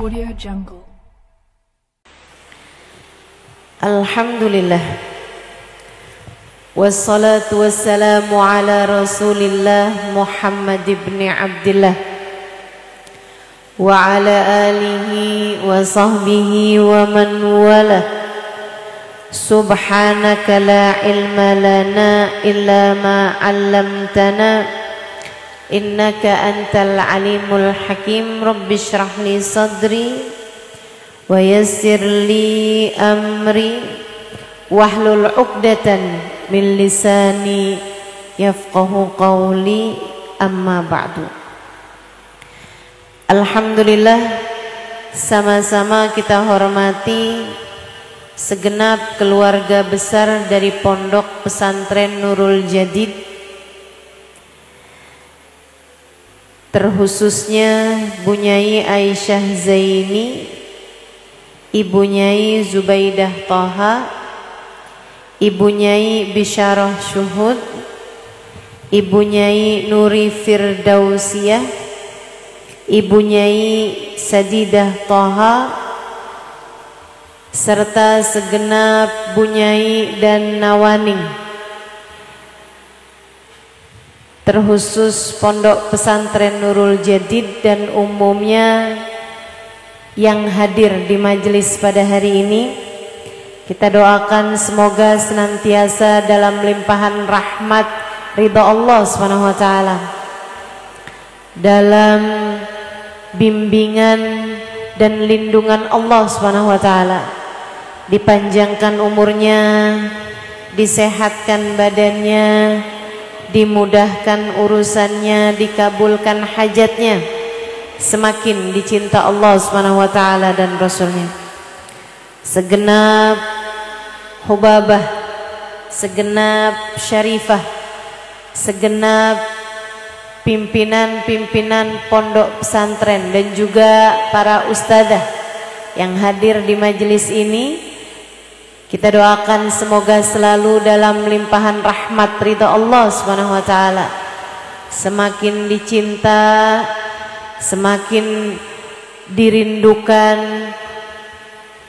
Audio Jungle. Alhamdulillah. Wassalatu wassalamu ala Rasulillah Muhammad ibn Abdillah wa ala alihi wa sahbihi wa man wala. Subhanaka la ilma lana illa ma 'allamtana innaka antal alimul hakim. Rabbi shrah li sadri wa yassir li amri wahlul 'uqdatan min lisani yafqahu qawli, amma ba'du. Alhamdulillah, sama-sama kita hormati segenap keluarga besar dari Pondok Pesantren Nurul Jadid, terkhususnya Bu Nyai Aisyah Zaini, Ibu Nyai Zubaidah Toha, Ibu Nyai Bisyarah Syuhud, Ibu Nyai Nuri Firdausiyah, Ibu Nyai Sadidah Toha, serta segenap Bu Nyai dan Nawaning, terkhusus Pondok Pesantren Nurul Jadid dan umumnya yang hadir di majelis pada hari ini. Kita doakan semoga senantiasa dalam limpahan rahmat ridha Allah SWT, dalam bimbingan dan lindungan Allah SWT, dipanjangkan umurnya, disehatkan badannya, dimudahkan urusannya, dikabulkan hajatnya, semakin dicinta Allah SWT dan Rasulnya. Segenap hubabah, segenap syarifah, segenap pimpinan-pimpinan pondok pesantren dan juga para ustadzah yang hadir di majelis ini, kita doakan semoga selalu dalam limpahan rahmat ridha Allah SWT, semakin dicinta, semakin dirindukan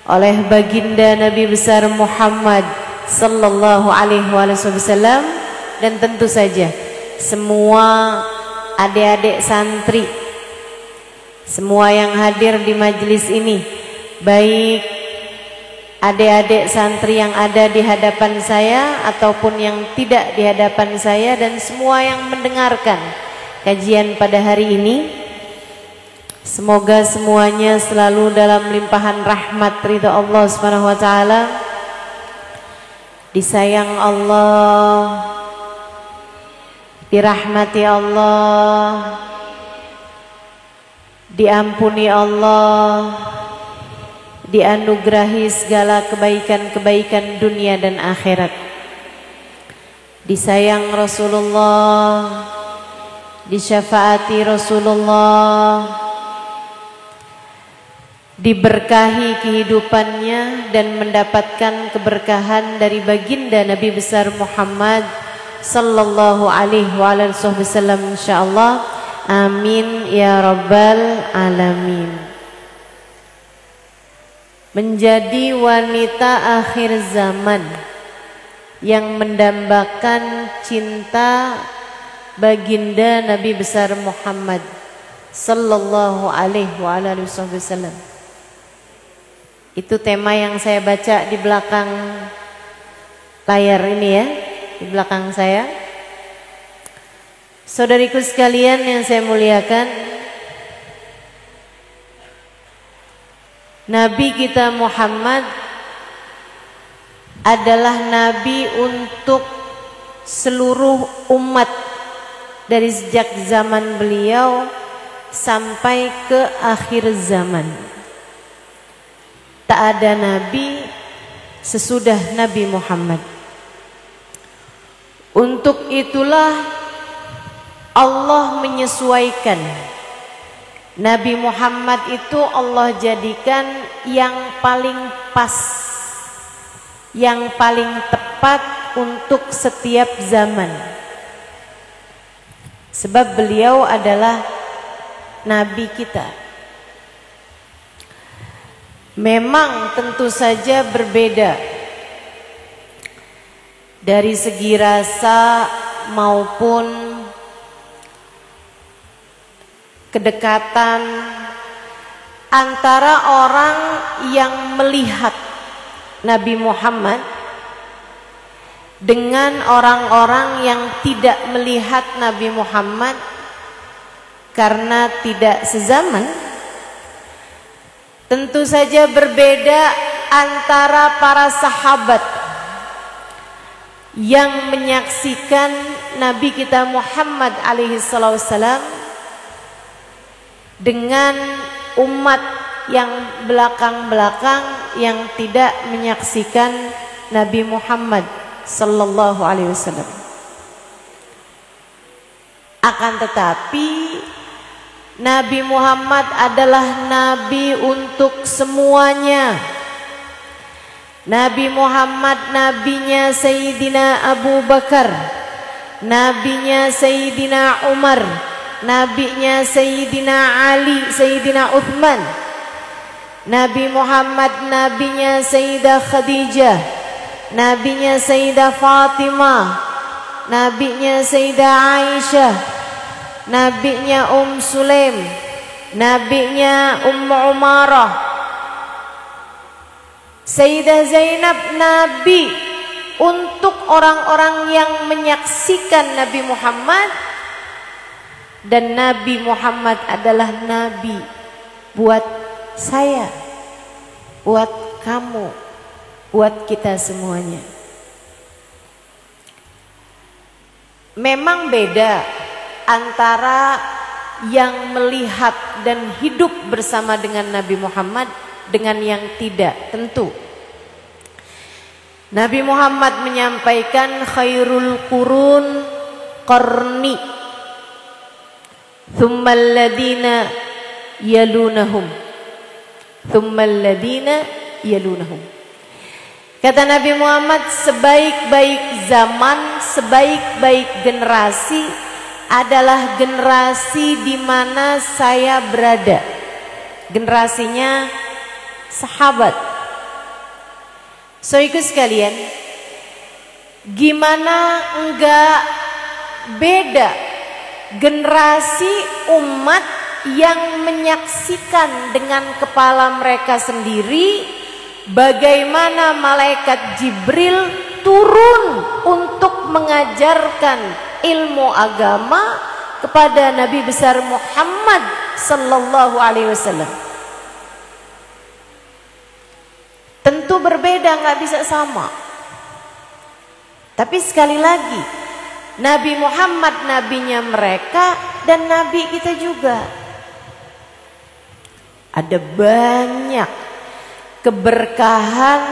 oleh baginda Nabi besar Muhammad sallallahu alaihi wasallam, dan tentu saja semua adik-adik santri, semua yang hadir di majelis ini, baik adik-adik santri yang ada di hadapan saya ataupun yang tidak di hadapan saya, dan semua yang mendengarkan kajian pada hari ini. Semoga semuanya selalu dalam limpahan rahmat ridha Allah SWT, disayang Allah, dirahmati Allah, diampuni Allah, dianugerahi segala kebaikan-kebaikan dunia dan akhirat, disayang Rasulullah, disyafaati Rasulullah, diberkahi kehidupannya dan mendapatkan keberkahan dari baginda Nabi besar Muhammad sallallahu alaihi wasallam, insyaallah. Amin ya rabbal alamin. Menjadi wanita akhir zaman yang mendambakan cinta baginda Nabi besar Muhammad sallallahu alaihi wasallam, itu tema yang saya baca di belakang layar ini ya, di belakang saya. Saudariku sekalian yang saya muliakan, Nabi kita Muhammad adalah Nabi untuk seluruh umat dari sejak zaman beliau sampai ke akhir zaman. Tak ada Nabi sesudah Nabi Muhammad. Untuk itulah Allah menyesuaikan Nabi Muhammad itu, Allah jadikan yang paling pas, yang paling tepat untuk setiap zaman. Sebab beliau adalah Nabi kita. memang tentu saja berbeda dari segi rasa maupun kedekatan antara orang yang melihat Nabi Muhammad dengan orang-orang yang tidak melihat Nabi Muhammad karena tidak sezaman. Tentu saja berbeda antara para sahabat yang menyaksikan Nabi kita Muhammad alaihi salam dengan umat yang belakang-belakang yang tidak menyaksikan Nabi Muhammad sallallahu alaihi wasallam. Akan tetapi Nabi Muhammad adalah nabi untuk semuanya. Nabi Muhammad nabinya Sayyidina Abu Bakar, nabinya Sayyidina Umar, nabinya Sayyidina Ali, Sayyidina Uthman. Nabi Muhammad nabinya Sayyidah Khadijah, nabinya Sayyidah Fatimah, nabinya Sayyidah Aisyah, nabinya Sulaim, nabinya Umarah, Sayyidah Zainab. Nabi untuk orang-orang yang menyaksikan Nabi Muhammad, dan Nabi Muhammad adalah nabi buat saya, buat kamu, buat kita semuanya. Memang beda antara yang melihat dan hidup bersama dengan Nabi Muhammad dengan yang tidak, tentu. Nabi Muhammad menyampaikan khairul qurun qarni thummal ladina yalunahum thummal ladina yalunahum. Kata Nabi Muhammad, sebaik-baik zaman, sebaik-baik generasi adalah generasi di mana saya berada. Generasinya sahabat. Saudaraku sekalian, gimana enggak beda generasi umat yang menyaksikan dengan kepala mereka sendiri bagaimana malaikat Jibril turun untuk mengajarkan ilmu agama kepada Nabi besar Muhammad sallallahu alaihi wasallam. Tentu berbeda, nggak bisa sama. Tapi sekali lagi, Nabi Muhammad nabinya mereka dan nabi kita juga. Ada banyak keberkahan,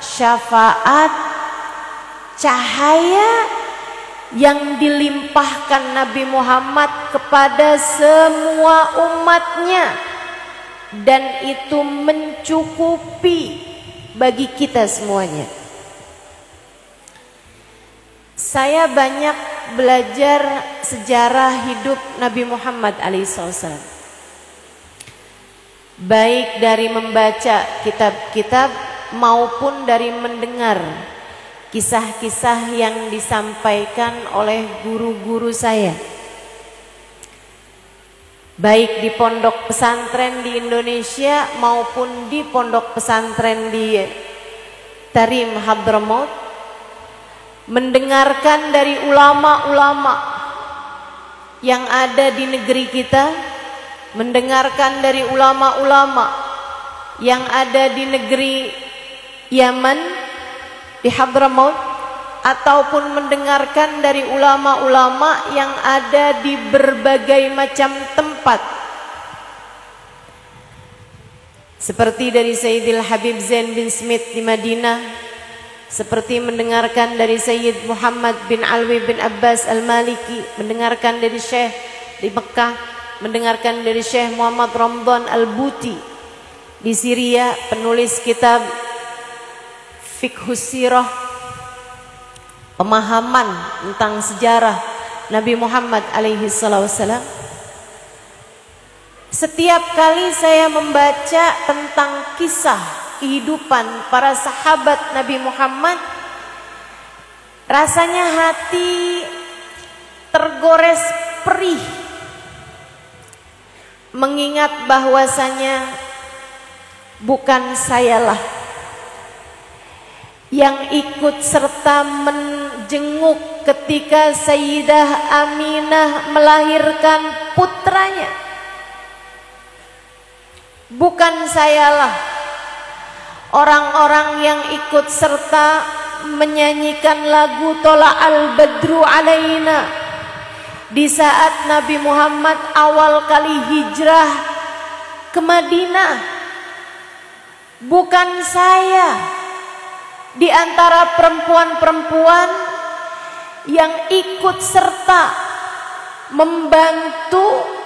syafaat, cahaya yang dilimpahkan Nabi Muhammad kepada semua umatnya, dan itu mencukupi bagi kita semuanya. Saya banyak belajar sejarah hidup Nabi Muhammad alaihissalam, baik dari membaca kitab-kitab maupun dari mendengar kisah-kisah yang disampaikan oleh guru-guru saya, baik di pondok pesantren di Indonesia maupun di pondok pesantren di Tarim Hadramaut. Mendengarkan dari ulama-ulama yang ada di negeri kita, mendengarkan dari ulama-ulama yang ada di negeri Yaman, di Hadramaut, ataupun mendengarkan dari ulama-ulama yang ada di berbagai macam tempat, seperti dari Sayyidil Habib Zain bin Smith di Madinah, seperti mendengarkan dari Sayyid Muhammad bin Alwi bin Abbas Al-Maliki, mendengarkan dari Syekh di Mekah, mendengarkan dari Syekh Muhammad Ramdan Al-Buti di Syria, penulis kitab Fiqhus Sirah, pemahaman tentang sejarah Nabi Muhammad alaihi salam. Setiap kali saya membaca tentang kisah kehidupan para sahabat Nabi Muhammad, rasanya hati tergores perih, mengingat bahwasanya bukan sayalah yang ikut serta menjenguk ketika Sayyidah Aminah melahirkan putranya. Bukan sayalah orang-orang yang ikut serta menyanyikan lagu Tola al-Badru alaina di saat Nabi Muhammad awal kali hijrah ke Madinah. Bukan saya di antara perempuan-perempuan yang ikut serta membantu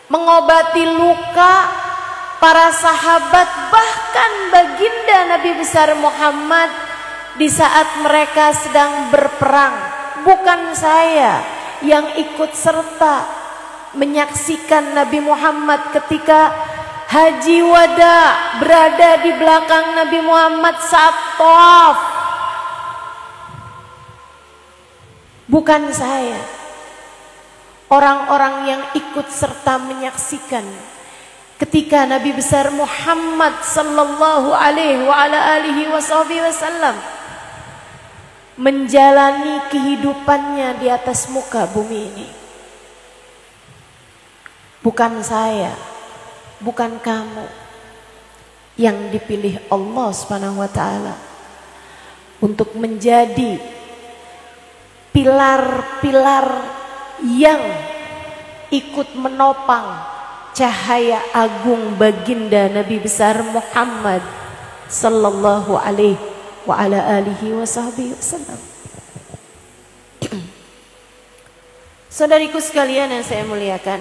mengobati luka para sahabat, bahkan baginda Nabi besar Muhammad di saat mereka sedang berperang. Bukan saya yang ikut serta menyaksikan Nabi Muhammad ketika haji wada, berada di belakang Nabi Muhammad saat tawaf. Bukan saya orang-orang yang ikut serta menyaksikan ketika Nabi besar Muhammad sallallahu alaihi wa ala alihi wasallam menjalani kehidupannya di atas muka bumi ini. Bukan saya, bukan kamu yang dipilih Allah Subhanahu wa taala untuk menjadi pilar-pilar yang ikut menopang cahaya agung baginda Nabi besar Muhammad sallallahu alaihi wa ala alihi wasallam. Saudariku sekalian yang saya muliakan,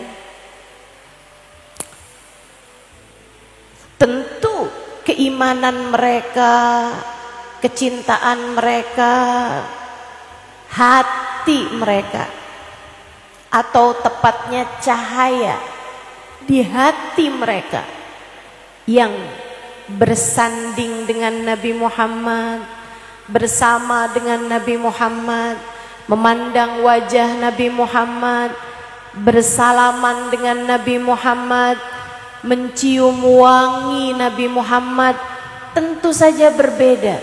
tentu keimanan mereka, kecintaan mereka, hati mereka, atau tepatnya cahaya di hati mereka yang bersanding dengan Nabi Muhammad, bersama dengan Nabi Muhammad, memandang wajah Nabi Muhammad, bersalaman dengan Nabi Muhammad, mencium wangi Nabi Muhammad, tentu saja berbeda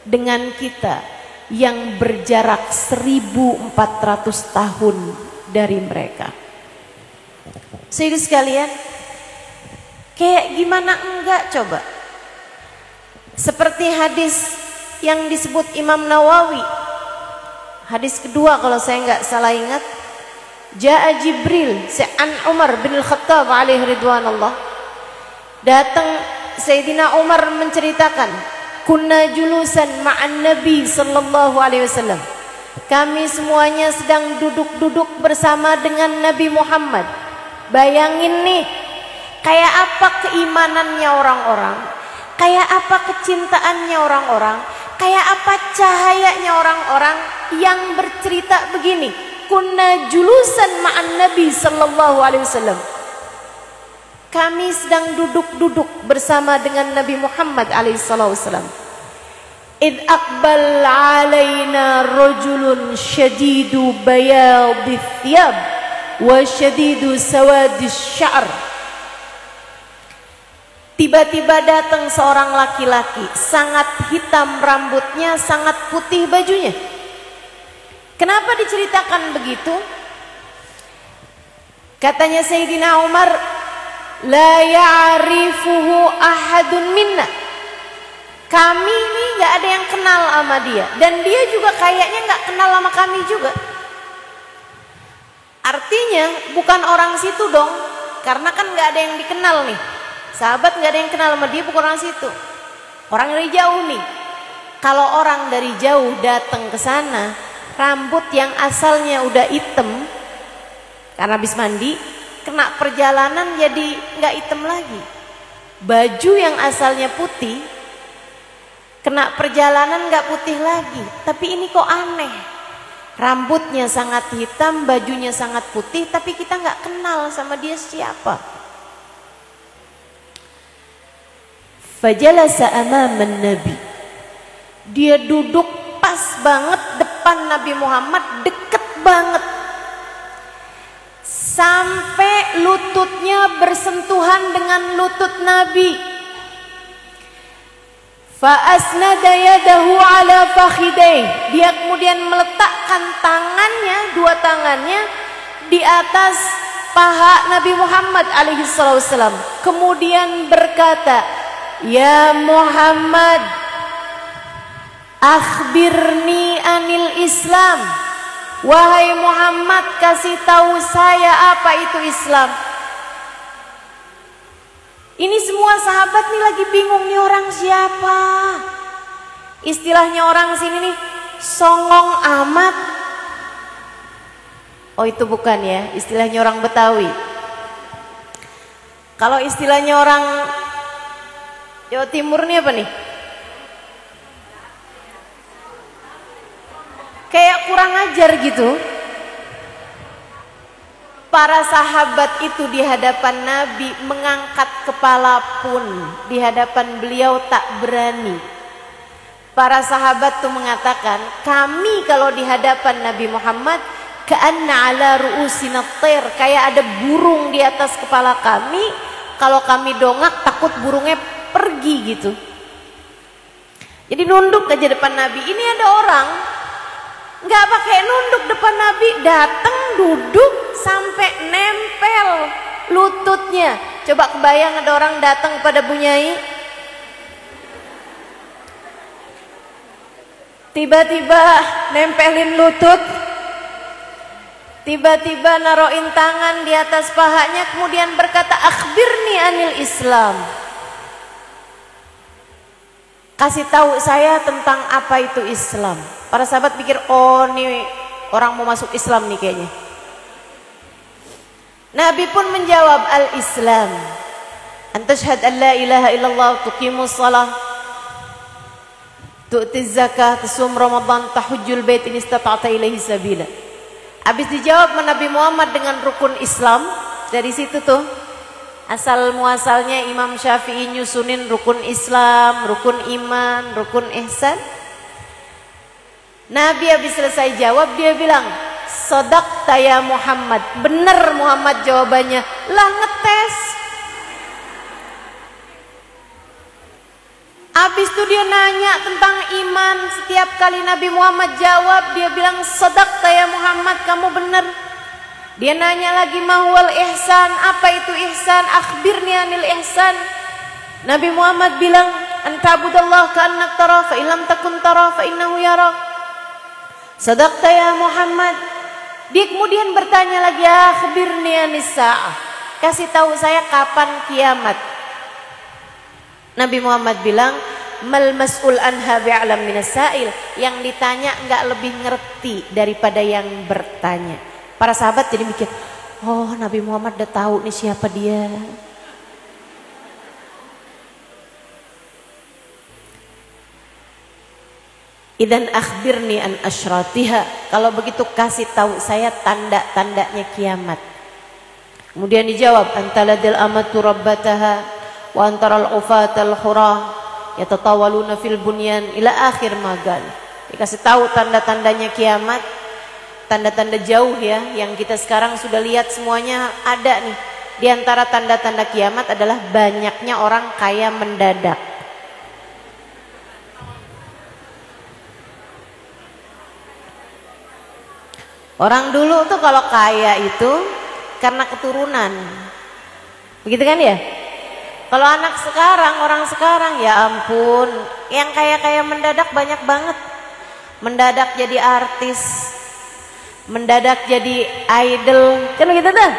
dengan kita yang berjarak 1400 tahun dari mereka. Saudara sekalian, kayak gimana enggak coba? Seperti hadis yang disebut Imam Nawawi, hadis kedua kalau saya enggak salah ingat, Ja'a Jibril an Umar bin Al-Khattab alaihi ridwanullah. Datang Sayyidina Umar menceritakan, kunna julusan ma'an Nabi sallallahu alaihi wasallam. Kami semuanya sedang duduk-duduk bersama dengan Nabi Muhammad. Bayangin nih, kayak apa keimanannya orang-orang, kayak apa kecintaannya orang-orang, kayak apa cahayanya orang-orang yang bercerita begini, kunna julusan ma'an Nabi sallallahu alaihi wasallam. Kami sedang duduk-duduk bersama dengan Nabi Muhammad alaihi wasallam. Id aqbal alaina rajulun shadidu bayadhi thiyab wa shadidu sawadi sya'r. Tiba-tiba datang seorang laki-laki, sangat hitam rambutnya, sangat putih bajunya. Kenapa diceritakan begitu? Katanya Sayyidina Umar, la ya'rifuhu ahadun minna. Kami ini nggak ada yang kenal sama dia, dan dia juga kayaknya nggak kenal sama kami juga. Artinya bukan orang situ dong, karena kan nggak ada yang dikenal nih. Sahabat nggak ada yang kenal sama dia, bukan orang situ. Orang dari jauh nih. Kalau orang dari jauh datang ke sana, rambut yang asalnya udah hitam karena habis mandi, kena perjalanan jadi nggak hitam lagi. Baju yang asalnya putih, kena perjalanan nggak putih lagi. Tapi ini kok aneh, Rambutnya sangat hitam, bajunya sangat putih, tapi kita nggak kenal sama dia siapa. Fajalasa amaman Nabi. Dia duduk pas banget depan Nabi Muhammad, deket banget. Sampai lututnya bersentuhan dengan lutut Nabi. Fa'asnada yadahu ala fakhidai. Dia kemudian meletakkan tangannya, dua tangannya di atas paha Nabi Muhammad alaihi wasallam. Kemudian berkata, "Ya Muhammad, akhbirni anil Islam." Wahai Muhammad, kasih tahu saya apa itu Islam. Ini semua sahabat nih lagi bingung, nih orang siapa. Istilahnya orang sini nih, songong amat. Oh itu bukan ya, istilahnya orang Betawi. Kalau istilahnya orang Jawa Timur nih apa nih? Kayak kurang ajar gitu. Para sahabat itu di hadapan Nabi mengangkat kepala pun di hadapan beliau tak berani. Para sahabat tuh mengatakan, kami kalau di hadapan Nabi Muhammad ka'anna ala ru'usina thair, kayak ada burung di atas kepala kami. Kalau kami dongak takut burungnya pergi gitu. Jadi nunduk aja depan Nabi. Ini ada orang nggak pakai nunduk depan Nabi, datang duduk sampai nempel lututnya. Coba kebayang ada orang datang kepada Bunyai, tiba-tiba nempelin lutut, tiba-tiba naroin tangan di atas pahanya, kemudian berkata, akhbirni anil Islam. Kasih tahu saya tentang apa itu Islam. Para sahabat pikir, oh nih orang mau masuk Islam nih kayaknya. Nabi pun menjawab, al-Islam antashhad an la ilaha illallah, tuqimus salah, tu'tiz zakah, tasum ramadan, tahujjul bait in istata'ta ilaihi sabila. Habis dijawab Nabi Muhammad dengan rukun Islam. Dari situ tuh asal muasalnya Imam Syafi'i nyusunin rukun Islam, rukun iman, rukun ihsan. Nabi habis selesai jawab, dia bilang, shadaqta ya Muhammad. Bener Muhammad jawabannya. Lah ngetes. Habis itu dia nanya tentang iman. Setiap kali Nabi Muhammad jawab, dia bilang, shadaqta ya Muhammad, kamu bener. Dia nanya lagi, mahwal ihsan, apa itu ihsan? Akhbirni anil ihsan. Nabi Muhammad bilang, anta'budallah ka'annak tara, fa illam takun tara, fa innahu yarak. Shadaqta ya Muhammad. Dia kemudian bertanya lagi, akhbirni anis sa'ah, kasih tahu saya kapan kiamat. Nabi Muhammad bilang, mal mas'ul anha bi'alam minas sa'il. Yang ditanya enggak lebih ngerti daripada yang bertanya. Para sahabat jadi mikir, oh Nabi Muhammad udah tahu nih siapa dia. Idan akhbirni an asyratiha. Kalau begitu kasih tahu saya tanda-tandanya kiamat. Kemudian dijawab, antaladil amatu rabbataha wa antaral ufatal hurah yatatawaluna fil bunyan ila akhir magal. Dikasih tahu tanda-tandanya kiamat. Tanda-tanda jauh ya, yang kita sekarang sudah lihat semuanya ada nih. Di antara tanda-tanda kiamat adalah banyaknya orang kaya mendadak. Orang dulu tuh kalau kaya itu karena keturunan. Begitu kan ya? Kalau anak sekarang, orang sekarang, ya ampun, yang kaya-kaya mendadak banyak banget. Mendadak jadi artis, mendadak jadi idol, kan begitu tuh?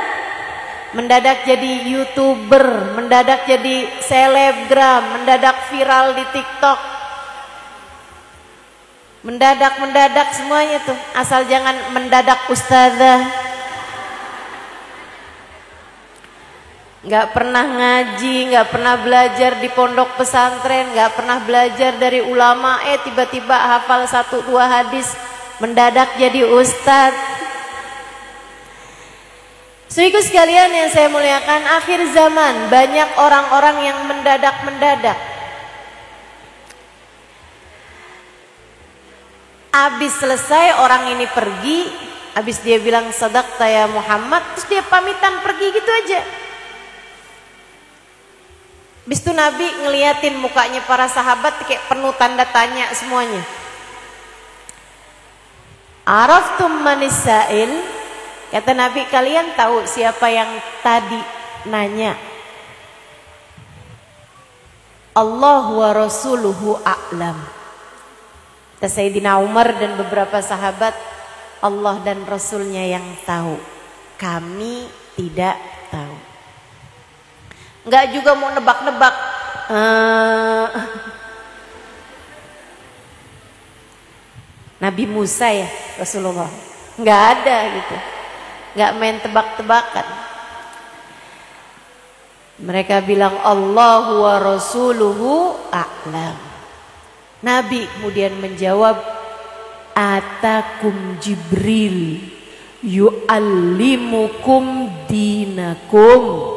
Mendadak jadi YouTuber, mendadak jadi selebgram, mendadak viral di TikTok. Mendadak semuanya tuh, asal jangan mendadak ustazah. Nggak pernah ngaji, nggak pernah belajar di pondok pesantren, nggak pernah belajar dari ulama, tiba-tiba hafal 1-2 hadis, mendadak jadi ustadz. Saudaraku sekalian yang saya muliakan, akhir zaman banyak orang-orang yang mendadak-mendadak. Habis selesai orang ini pergi, habis dia bilang sadaqta ya Muhammad, terus dia pamitan pergi gitu aja. Habis itu Nabi ngeliatin mukanya para sahabat kayak penuh tanda tanya semuanya. Araftum manis sa'il? Kata Nabi, kalian tahu siapa yang tadi nanya? Allah wa rasuluhu a'lam. Kata Sayyidina Umar dan beberapa sahabat, Allah dan Rasulnya yang tahu, kami tidak tahu. Enggak juga mau nebak-nebak. Nabi Musa ya Rasulullah, enggak ada gitu. Enggak main tebak-tebakan. Mereka bilang Allahu wa rasuluhu a'lam. Nabi kemudian menjawab, atakum Jibril yu'allimukum dinakum.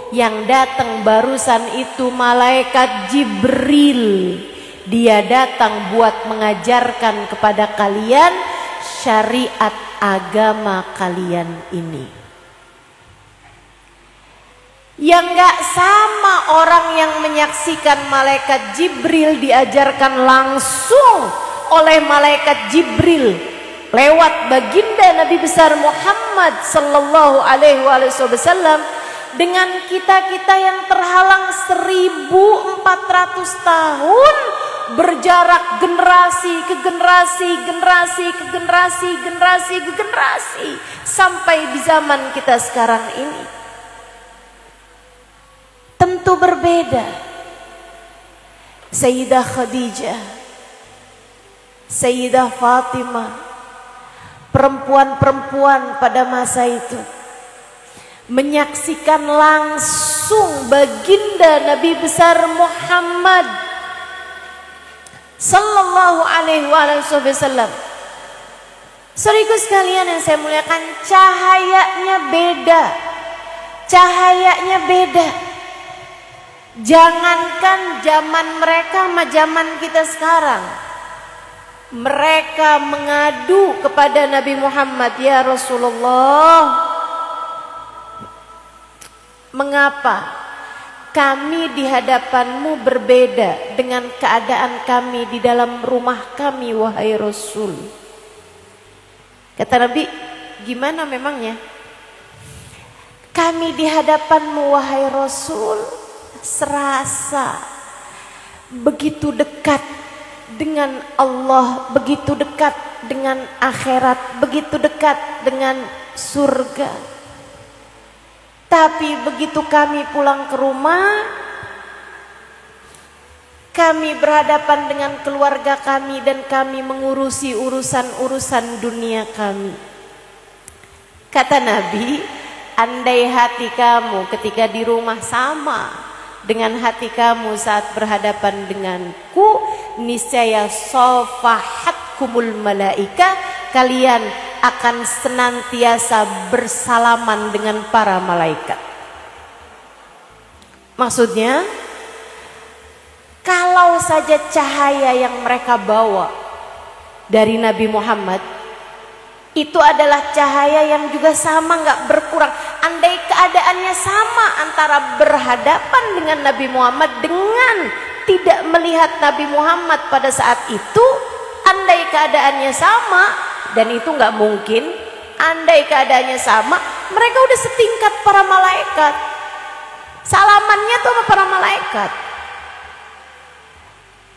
Yang datang barusan itu malaikat Jibril. Dia datang buat mengajarkan kepada kalian syariat agama kalian ini. Yang gak sama orang yang menyaksikan malaikat Jibril diajarkan langsung oleh malaikat Jibril lewat baginda Nabi besar Muhammad sallallahu alaihi wasallam, dengan kita-kita yang terhalang 1400 tahun berjarak generasi ke generasi, generasi ke generasi, generasi ke generasi sampai di zaman kita sekarang ini. Tentu berbeda. Sayyidah Khadijah, Sayyidah Fatimah, perempuan-perempuan pada masa itu menyaksikan langsung baginda Nabi besar Muhammad sallallahu alaihi wasallam. Saudaraku sekalian yang saya muliakan, cahayanya beda. Cahayanya beda. Jangankan zaman mereka sama zaman kita sekarang. Mereka mengadu kepada Nabi Muhammad, ya Rasulullah, mengapa kami di hadapanmu berbeda dengan keadaan kami di dalam rumah kami, wahai Rasul? Kata Nabi, gimana memangnya? Kami di hadapanmu, wahai Rasul, serasa begitu dekat dengan Allah, begitu dekat dengan akhirat, begitu dekat dengan surga. Tapi begitu kami pulang ke rumah, kami berhadapan dengan keluarga kami dan kami mengurusi urusan-urusan dunia kami. Kata Nabi, andai hati kamu ketika di rumah sama dengan hati kamu saat berhadapan denganku, niscaya safahatkumul malaika, kalian akan senantiasa bersalaman dengan para malaikat. Maksudnya, kalau saja cahaya yang mereka bawa dari Nabi Muhammad itu adalah cahaya yang juga sama, nggak berkurang. Andai keadaannya sama antara berhadapan dengan Nabi Muhammad dengan tidak melihat Nabi Muhammad pada saat itu, andai keadaannya sama, dan itu nggak mungkin, andai keadaannya sama, mereka udah setingkat para malaikat. Salamannya tuh sama para malaikat.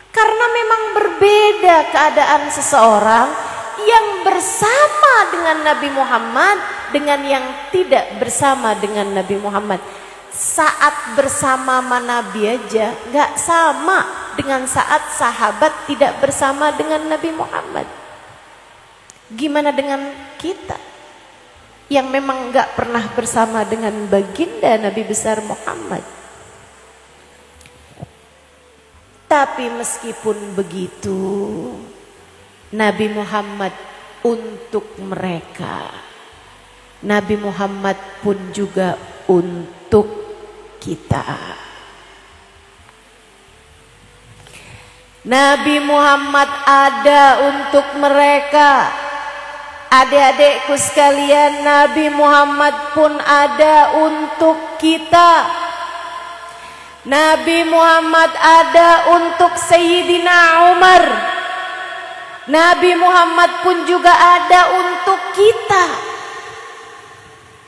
Karena memang berbeda keadaan seseorang yang bersama dengan Nabi Muhammad dengan yang tidak bersama dengan Nabi Muhammad. Saat bersama Nabi aja nggak sama dengan saat sahabat tidak bersama dengan Nabi Muhammad. Gimana dengan kita yang memang nggak pernah bersama dengan baginda Nabi besar Muhammad? Tapi meskipun begitu, Nabi Muhammad untuk mereka. Nabi Muhammad pun juga untuk kita. Nabi Muhammad ada untuk mereka. Adik-adikku sekalian, Nabi Muhammad pun ada untuk kita. Nabi Muhammad ada untuk Sayyidina Umar. Nabi Muhammad pun juga ada untuk kita.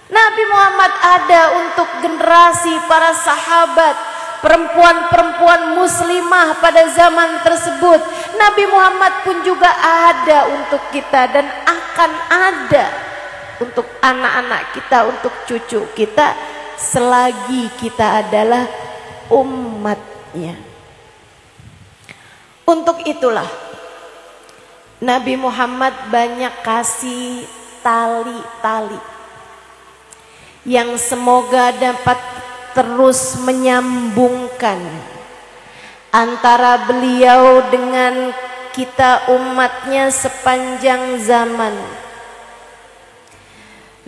Nabi Muhammad ada untuk generasi para sahabat, perempuan-perempuan muslimah pada zaman tersebut. Nabi Muhammad pun juga ada untuk kita dan akan ada untuk anak-anak kita, untuk cucu kita, selagi kita adalah umatnya. Untuk itulah Nabi Muhammad banyak kasih tali-tali yang semoga dapat terus menyambungkan antara beliau dengan kita umatnya sepanjang zaman.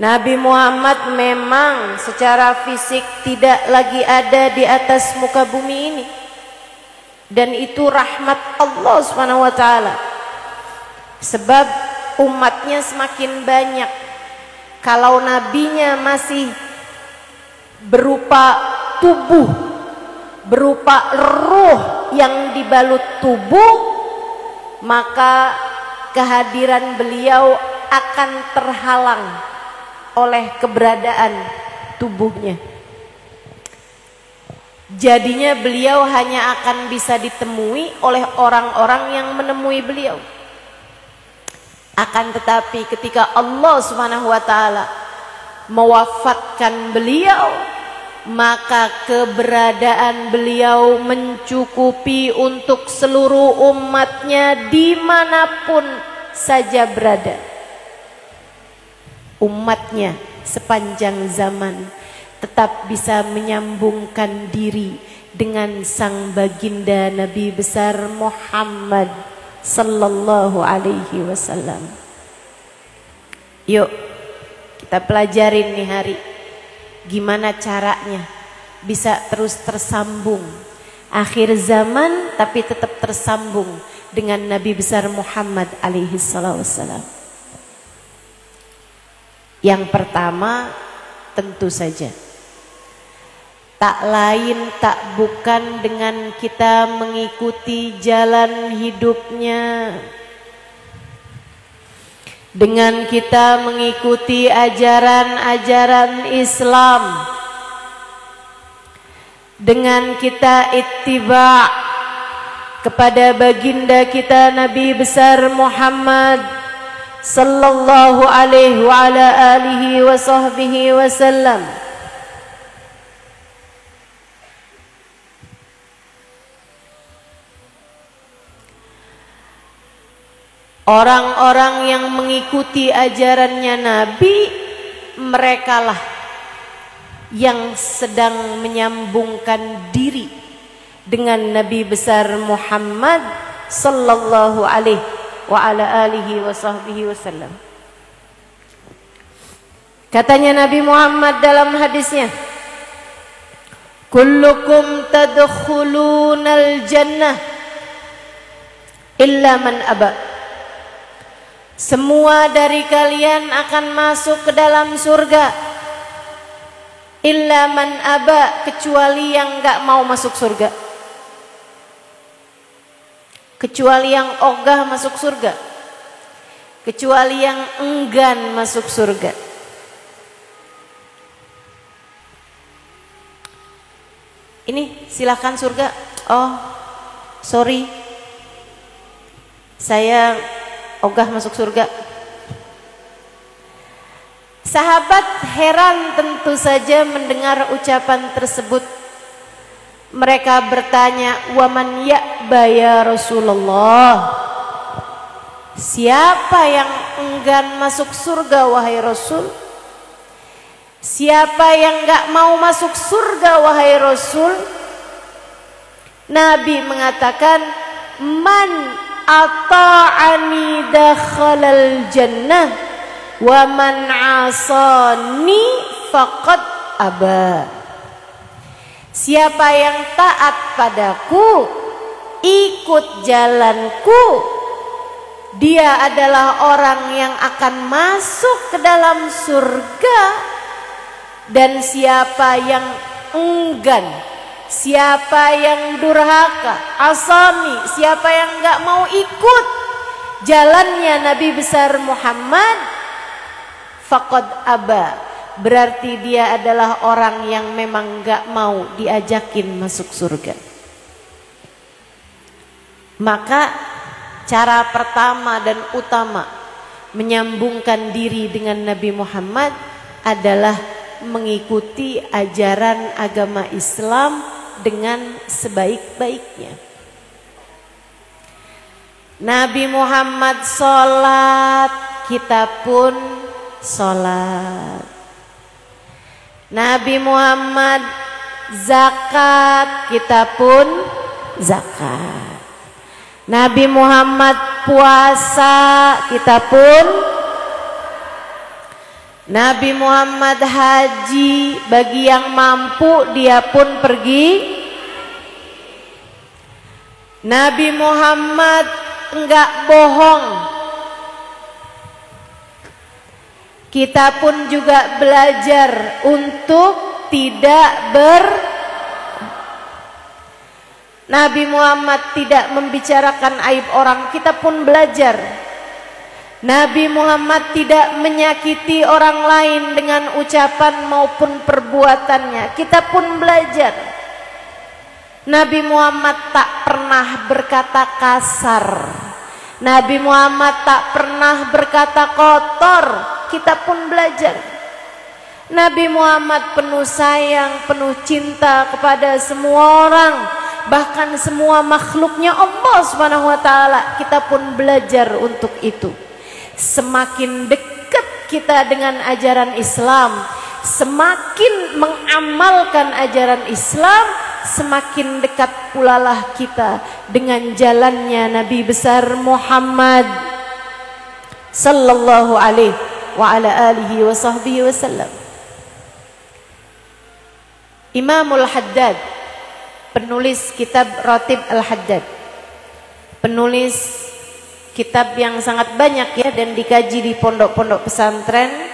Nabi Muhammad memang secara fisik tidak lagi ada di atas muka bumi ini, dan itu rahmat Allah SWT. Sebab umatnya semakin banyak. Kalau nabinya masih berupa tubuh, berupa ruh yang dibalut tubuh, maka kehadiran beliau akan terhalang oleh keberadaan tubuhnya. Jadinya beliau hanya akan bisa ditemui oleh orang-orang yang menemui beliau. Akan tetapi ketika Allah Subhanahu wa taala mewafatkan beliau, maka keberadaan beliau mencukupi untuk seluruh umatnya dimanapun saja berada. Umatnya sepanjang zaman tetap bisa menyambungkan diri dengan sang baginda Nabi besar Muhammad sallallahu alaihi wasallam. Yuk kita pelajarin nih hari, gimana caranya bisa terus tersambung akhir zaman tapi tetap tersambung dengan Nabi besar Muhammad alaihi wasallam. Yang pertama tentu saja tak lain tak bukan dengan kita mengikuti jalan hidupnya, dengan kita mengikuti ajaran-ajaran Islam, dengan kita ittiba kepada baginda kita Nabi besar Muhammad sallallahu alaihi wa ala alihi wa sahbihi wasallam. Orang-orang yang mengikuti ajarannya Nabi, merekalah yang sedang menyambungkan diri dengan Nabi besar Muhammad sallallahu alaihi wa ala alihi wa sahbihi wasallam. Katanya Nabi Muhammad dalam hadisnya, kullukum tadkhulunal jannah illa man aba. Semua dari kalian akan masuk ke dalam surga, illa man aba, kecuali yang enggak mau masuk surga, kecuali yang ogah masuk surga, kecuali yang enggan masuk surga. Ini silakan surga. Oh, sorry, saya ogah masuk surga. Sahabat heran tentu saja mendengar ucapan tersebut. Mereka bertanya, "Waman ya'ba ya Rasulullah?" Siapa yang enggan masuk surga wahai Rasul? Siapa yang enggak mau masuk surga wahai Rasul? Nabi mengatakan, "Man ata'ani dakhalal jannah wa man 'asani faqad aba. Siapa yang taat padaku, ikut jalanku, dia adalah orang yang akan masuk ke dalam surga. Dan siapa yang enggan, siapa yang durhaka, asami, siapa yang enggak mau ikut jalannya Nabi besar Muhammad, faqad aba, berarti dia adalah orang yang memang enggak mau diajakin masuk surga. Maka cara pertama dan utama menyambungkan diri dengan Nabi Muhammad adalah mengikuti ajaran agama Islam dengan sebaik-baiknya. Nabi Muhammad sholat, kita pun sholat. Nabi Muhammad zakat, kita pun zakat. Nabi Muhammad puasa, kita pun. Nabi Muhammad haji, bagi yang mampu dia pun pergi. Nabi Muhammad enggak bohong. Kita pun juga belajar untuk tidak Nabi Muhammad tidak membicarakan aib orang, kita pun belajar. Nabi Muhammad tidak menyakiti orang lain dengan ucapan maupun perbuatannya, kita pun belajar. Nabi Muhammad tak pernah berkata kasar, Nabi Muhammad tak pernah berkata kotor, kita pun belajar. Nabi Muhammad penuh sayang, penuh cinta kepada semua orang, bahkan semua makhluknya Allah Subhanahu wa taala, kita pun belajar untuk itu. Semakin dekat kita dengan ajaran Islam, semakin mengamalkan ajaran Islam, semakin dekat pula lah kita dengan jalannya Nabi besar Muhammad sallallahu alaihi wa ala alihi wa sahbihi wasallam. Imamul Haddad, penulis kitab Ratib Al-Haddad, penulis kitab yang sangat banyak ya dan dikaji di pondok-pondok pesantren.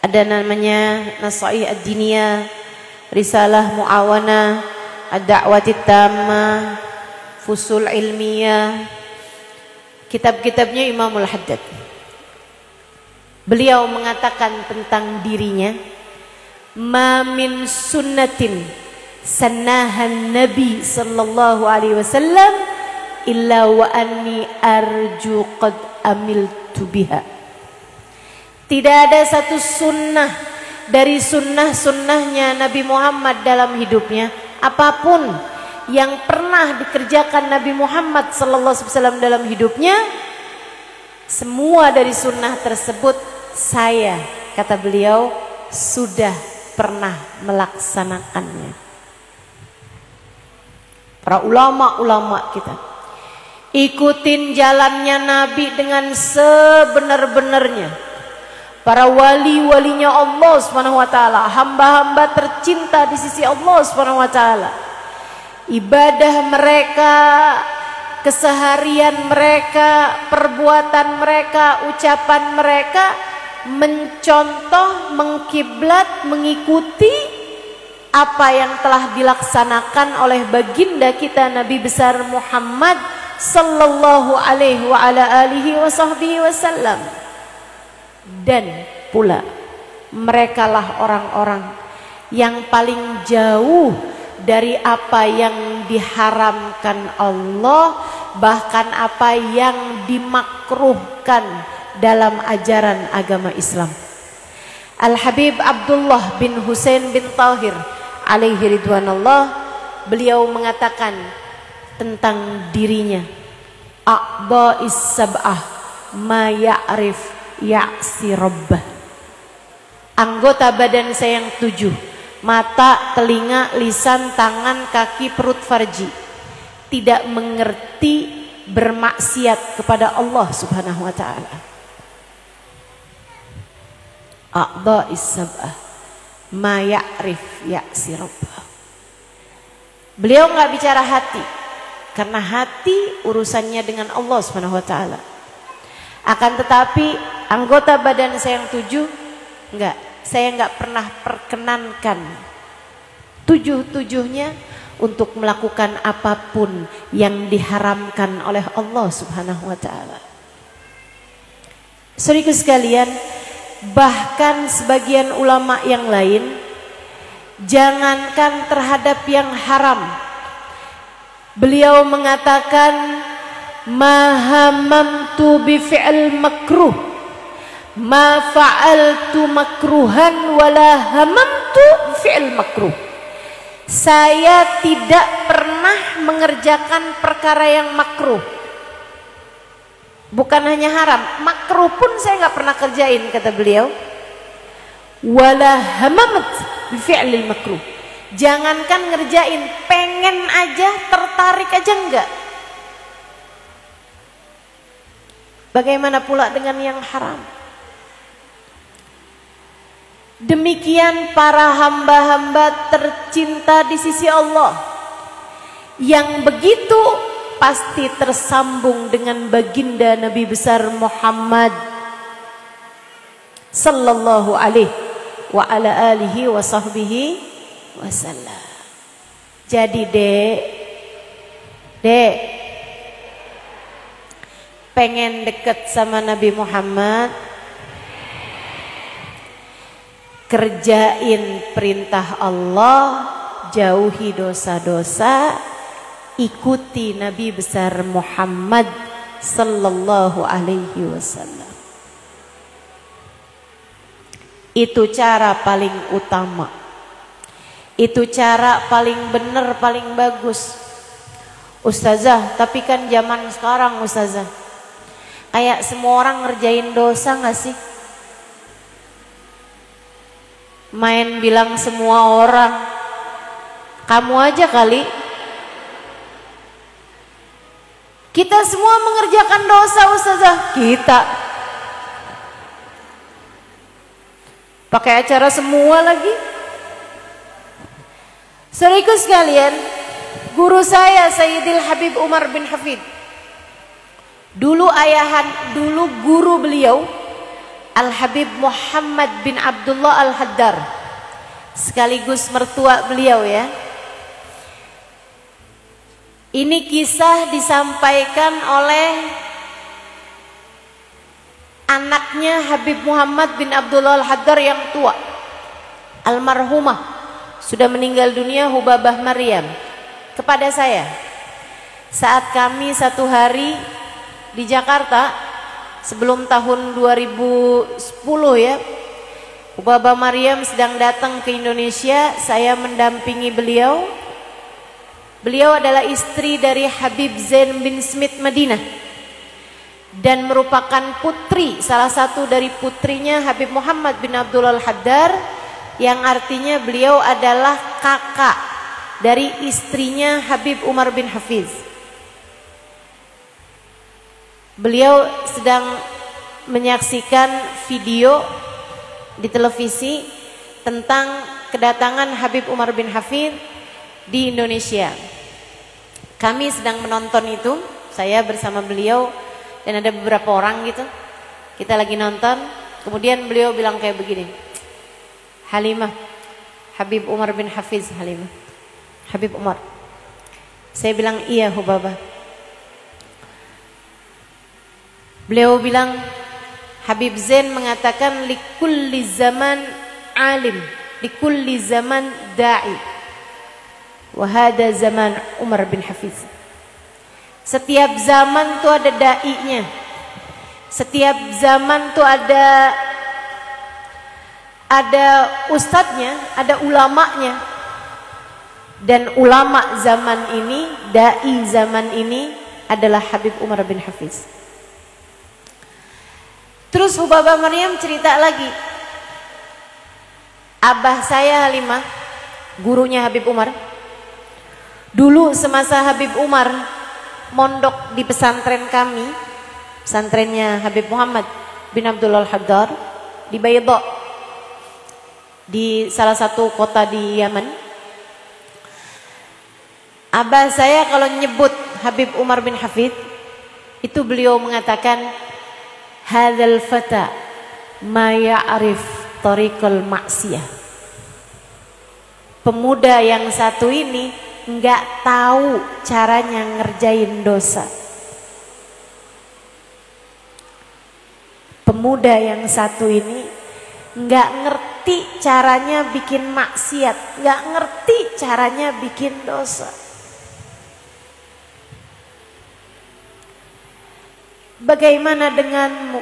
Ada namanya Nasaih Ad-Diniyah, Risalah Mu'awana, Ad-Da'watit Tammah, Fusul Ilmiyah. Kitab-kitabnya Imamul Haddad. Beliau mengatakan tentang dirinya, ma min sunnatin sannahan Nabi sallallahu alaihi wasallam illa wa anni arju qad amiltu biha. Tidak ada satu sunnah dari sunnah-sunnahnya Nabi Muhammad dalam hidupnya, apapun yang pernah dikerjakan Nabi Muhammad sallallahu alaihi wasallam dalam hidupnya, semua dari sunnah tersebut saya, kata beliau, sudah pernah melaksanakannya. Para ulama-ulama kita, ikutin jalannya Nabi dengan sebenar-benarnya. Para wali-walinya Allah Subhanahu wa taala, hamba-hamba tercinta di sisi Allah Subhanahu wa taala. Ibadah mereka, keseharian mereka, perbuatan mereka, ucapan mereka mencontoh, mengkiblat, mengikuti apa yang telah dilaksanakan oleh baginda kita Nabi besar Muhammad sallallahu alaihi wa ala alihi wa sahbihi wasallam. Dan pula merekalah orang-orang yang paling jauh dari apa yang diharamkan Allah, bahkan apa yang dimakruhkan dalam ajaran agama Islam. Al-Habib Abdullah bin Husain bin Tahir alaihi ridwanullah, beliau mengatakan tentang dirinya, a'ba'is sab'ah ma ya'rif ya'si rabbah. Anggota badan saya yang 7, mata, telinga, lisan, tangan, kaki, perut, farji, tidak mengerti bermaksiat kepada Allah Subhanahu wa taala. A'dha'is sab'ah ma ya'rif ya'si rabbah. Beliau nggak bicara hati, karena hati urusannya dengan Allah Subhanahu wa taala. Akan tetapi anggota badan saya yang 7 enggak, saya enggak pernah perkenankan 7-7-nya untuk melakukan apapun yang diharamkan oleh Allah Subhanahu wa taala. Saudaraku sekalian, bahkan sebagian ulama yang lain, jangankan terhadap yang haram, beliau mengatakan ma hamamtu bi fi'l makruh ma fa'altu makruhan wala hamamtu fi'l makruh. Saya tidak pernah mengerjakan perkara yang makruh. Bukan hanya haram, makruh pun saya nggak pernah kerjain, kata beliau. Wala hamamat bi fi'l makruh. Jangankan ngerjain, pengen aja, tertarik aja enggak. Bagaimana pula dengan yang haram? Demikian para hamba-hamba tercinta di sisi Allah, yang begitu pasti tersambung dengan baginda Nabi besar Muhammad sallallahu alaihi wa ala alihi wa sahbihi wasallam. Jadi dek pengen deket sama Nabi Muhammad, kerjain perintah Allah, jauhi dosa-dosa, ikuti Nabi besar Muhammad sallallahu alaihi wasallam. Itu cara paling utama, itu cara paling benar, paling bagus. Ustazah, tapi kan zaman sekarang ustazah, kayak semua orang ngerjain dosa gak sih? Main bilang semua orang, kamu aja kali. Kita semua mengerjakan dosa ustazah. Kita pakai acara semua lagi. Saudaraku sekalian, guru saya Sayyidil Habib Umar bin Hafid, dulu guru beliau Al-Habib Muhammad bin Abdullah Al-Haddar, sekaligus mertua beliau ya. Ini kisah disampaikan oleh anaknya Habib Muhammad bin Abdullah Al-Haddar yang tua, almarhumah, sudah meninggal dunia, Hubabah Maryam, kepada saya saat kami satu hari di Jakarta sebelum tahun 2010 ya. Hubabah Maryam sedang datang ke Indonesia, saya mendampingi beliau. Beliau adalah istri dari Habib Zain bin Smith Madinah dan merupakan putri, salah satu dari putrinya Habib Muhammad bin Abdullah Al-Haddar, yang artinya beliau adalah kakak dari istrinya Habib Umar bin Hafiz. Beliau sedang menyaksikan video di televisi tentang kedatangan Habib Umar bin Hafiz di Indonesia. Kami sedang menonton itu, saya bersama beliau dan ada beberapa orang gitu. Kita lagi nonton, kemudian beliau bilang kayak begini, Halimah, Habib Umar bin Hafiz, Halimah, Habib Umar. Saya bilang iya Hubabah. Beliau bilang, Habib Zain mengatakan likulli zaman alim, likulli zaman da'i, wa hada zaman Umar bin Hafiz. Setiap zaman tuh ada da'inya, setiap zaman tuh ada ustadznya, ada ulamanya. Dan ulama zaman ini, da'i zaman ini adalah Habib Umar bin Hafiz. Terus Hubabah Maryam cerita lagi, abah saya Halimah, gurunya Habib Umar, dulu semasa Habib Umar mondok di pesantren kami, pesantrennya Habib Muhammad bin Abdullah Al-Haddad di Baydha, di salah satu kota di Yaman. Abah saya kalau nyebut Habib Umar bin Hafid, itu beliau mengatakan, hadzal fata ma ya'rif tariqal maksiyah. Pemuda yang satu ini nggak tahu caranya ngerjain dosa. Pemuda yang satu ini nggak ngerti caranya bikin maksiat, nggak ngerti caranya bikin dosa. Bagaimana denganmu?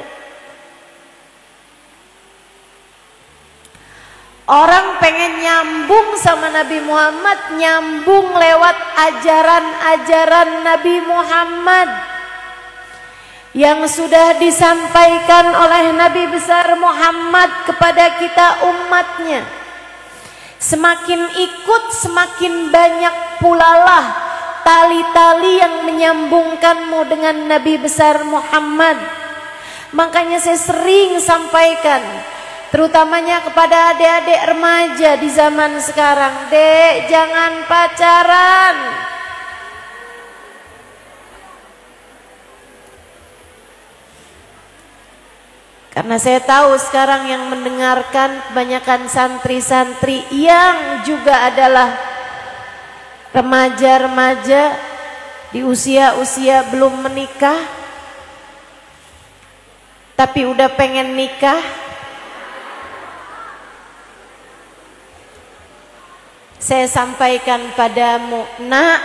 Orang pengen nyambung sama Nabi Muhammad, nyambung lewat ajaran-ajaran Nabi Muhammad yang sudah disampaikan oleh Nabi besar Muhammad kepada kita umatnya. Semakin ikut, semakin banyak pulalah tali-tali yang menyambungkanmu dengan Nabi besar Muhammad. Makanya saya sering sampaikan, terutamanya kepada adik-adik remaja di zaman sekarang, dek, jangan pacaran. Karena saya tahu sekarang yang mendengarkan kebanyakan santri-santri yang juga adalah remaja-remaja di usia-usia belum menikah, tapi udah pengen nikah. Saya sampaikan padamu, nak,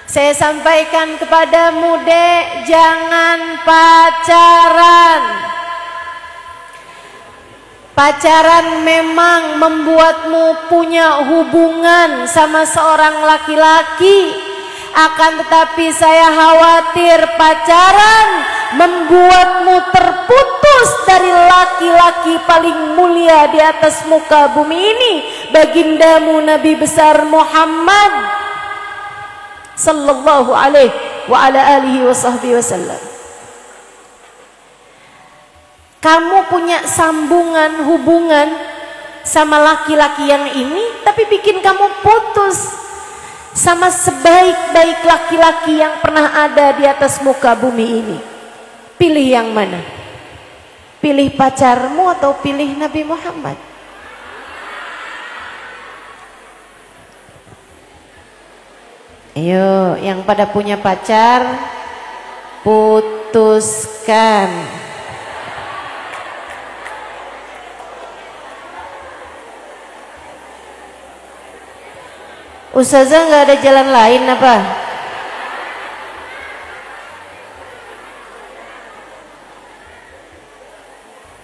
saya sampaikan kepadamu, dek, jangan pacaran. Pacaran memang membuatmu punya hubungan sama seorang laki-laki, akan tetapi saya khawatir pacaran membuatmu terputus dari laki-laki paling mulia di atas muka bumi ini, bagindamu Nabi besar Muhammad sallallahu alaihi wa ala alihi wa sahbihi wasallam. Kamu punya sambungan hubungan sama laki-laki yang ini, tapi bikin kamu putus sama sebaik-baik laki-laki yang pernah ada di atas muka bumi ini. Pilih yang mana? Pilih pacarmu atau pilih Nabi Muhammad? Ayo, yang pada punya pacar, putuskan. Ustazah nggak ada jalan lain apa?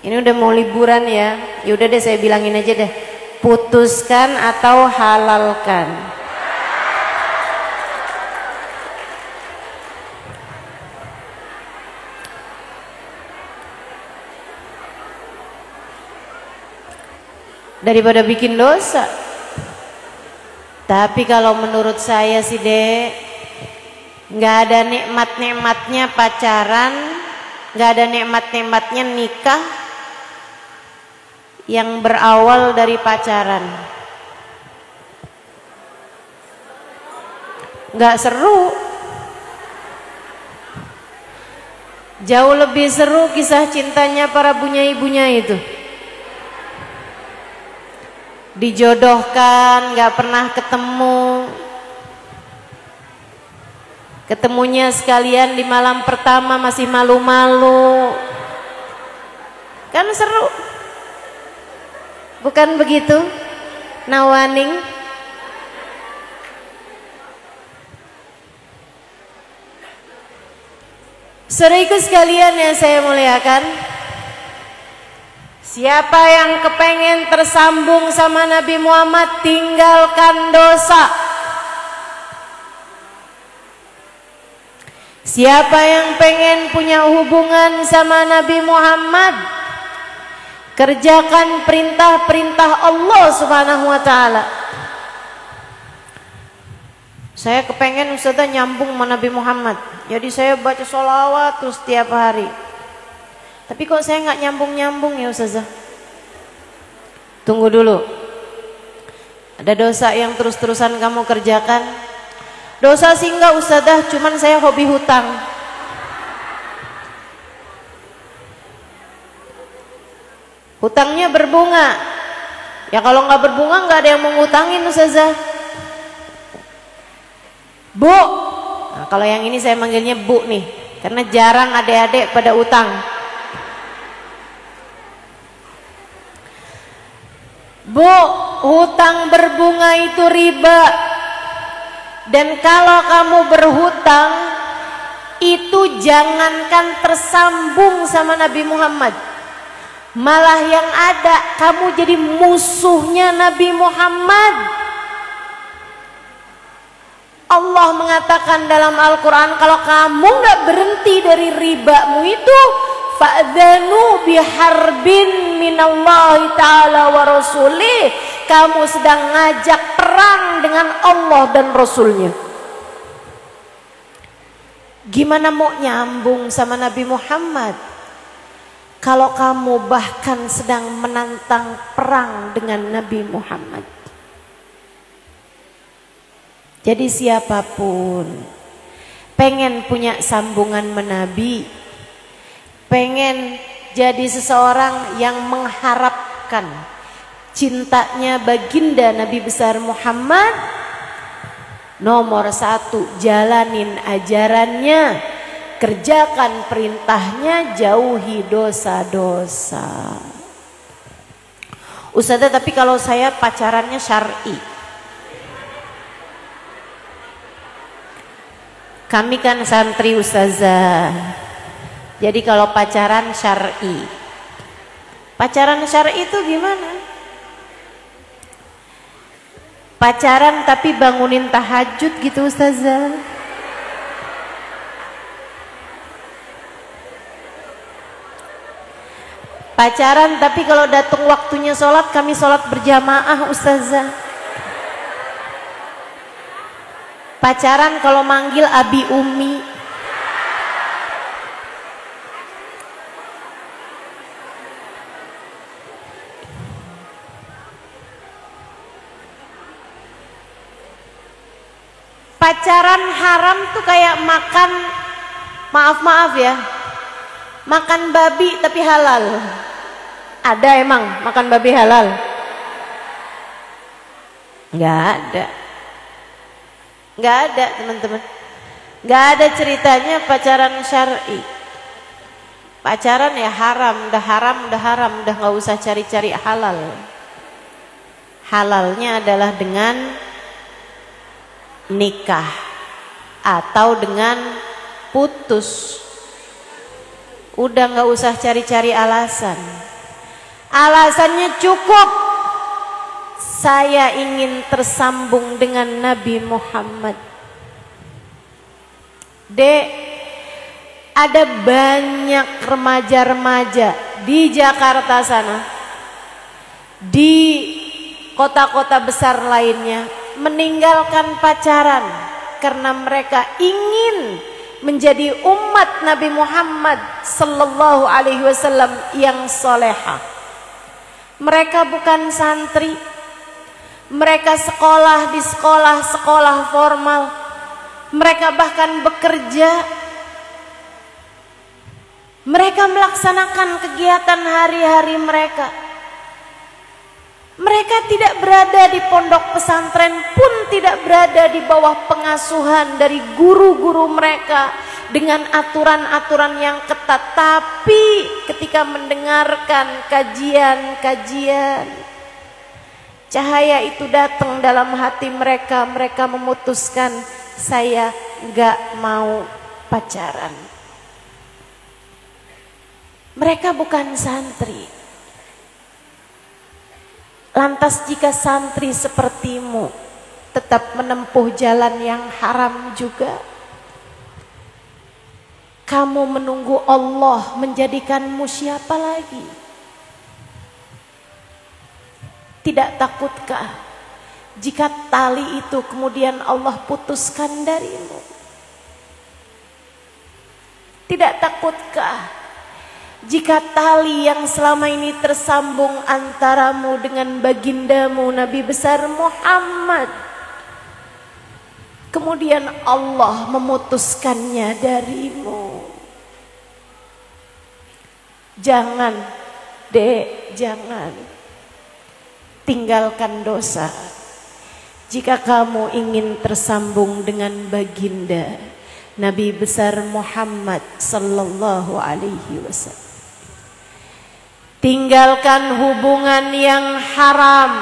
Ini udah mau liburan ya. Yaudah deh saya bilangin aja deh. Putuskan atau halalkan. Daripada bikin dosa. Tapi kalau menurut saya sih, dek, nggak ada nikmat-nikmatnya pacaran, nggak ada nikmat-nikmatnya nikah yang berawal dari pacaran. Nggak seru. Jauh lebih seru kisah cintanya para bunyai-bunyai itu. Dijodohkan, gak pernah ketemu, ketemunya sekalian di malam pertama masih malu-malu, kan seru, bukan begitu Nawaning? Saudaraku sekalian yang saya muliakan, siapa yang kepengen tersambung sama Nabi Muhammad, tinggalkan dosa. Siapa yang pengen punya hubungan sama Nabi Muhammad, kerjakan perintah-perintah Allah Subhanahu wa ta'ala. Saya kepengen Ustazah nyambung sama Nabi Muhammad. Jadi saya baca sholawat terus tiap hari. Tapi kok saya nggak nyambung-nyambung ya Ustazah? Tunggu dulu. Ada dosa yang terus-terusan kamu kerjakan? Dosa sih enggak Ustazah, cuman saya hobi hutang. Hutangnya berbunga. Ya kalau nggak berbunga nggak ada yang mau ngutangin Ustazah. Bu, nah, kalau yang ini saya manggilnya Bu nih, karena jarang adik-adik pada utang. Bu, hutang berbunga itu riba. Dan kalau kamu berhutang, itu jangankan tersambung sama Nabi Muhammad, malah yang ada kamu jadi musuhnya Nabi Muhammad. Allah mengatakan dalam Al-Quran, kalau kamu nggak berhenti dari ribamu itu, fa'dzanu biharbin minallahi ta'ala wa rasulih, kamu sedang ngajak perang dengan Allah dan Rasulnya. Gimana mau nyambung sama Nabi Muhammad kalau kamu bahkan sedang menantang perang dengan Nabi Muhammad? Jadi siapapun pengen punya sambungan menabi, pengen jadi seseorang yang mengharapkan cintanya baginda Nabi besar Muhammad, nomor satu, jalanin ajarannya, kerjakan perintahnya, jauhi dosa-dosa. Ustazah, tapi kalau saya pacarannya syar'i. Kami kan santri Ustazah, jadi kalau pacaran syar'i. Pacaran syar'i itu gimana? Pacaran tapi bangunin tahajud gitu Ustazah. Pacaran tapi kalau datang waktunya sholat, kami sholat berjamaah Ustazah. Pacaran kalau manggil abi umi. Pacaran haram tuh kayak makan, maaf ya, makan babi tapi halal. Ada emang makan babi halal? Nggak ada. Nggak ada teman-teman. Nggak ada ceritanya pacaran syar'i. Pacaran ya haram, udah nggak usah cari-cari halal. Halalnya adalah dengan nikah atau dengan putus. Udah nggak usah cari-cari alasan. Alasannya cukup, saya ingin tersambung dengan Nabi Muhammad. Dek, ada banyak remaja-remaja di Jakarta sana, di kota-kota besar lainnya, meninggalkan pacaran karena mereka ingin menjadi umat Nabi Muhammad sallallahu alaihi wasallam yang solehah. Mereka bukan santri, mereka sekolah di sekolah formal, mereka bahkan bekerja, mereka melaksanakan kegiatan hari-hari mereka. Mereka tidak berada di pondok pesantren, pun tidak berada di bawah pengasuhan dari guru-guru mereka dengan aturan-aturan yang ketat. Tapi ketika mendengarkan kajian-kajian, cahaya itu datang dalam hati mereka. Mereka memutuskan, saya nggak mau pacaran. Mereka bukan santri. Lantas jika santri sepertimu tetap menempuh jalan yang haram juga, kamu menunggu Allah menjadikanmu siapa lagi? Tidak takutkah jika tali itu kemudian Allah putuskan darimu? Tidak takutkah jika tali yang selama ini tersambung antaramu dengan bagindamu Nabi besar Muhammad, kemudian Allah memutuskannya darimu? Jangan, Dek, jangan tinggalkan dosa. Jika kamu ingin tersambung dengan baginda Nabi besar Muhammad sallallahu alaihi wasallam, tinggalkan hubungan yang haram.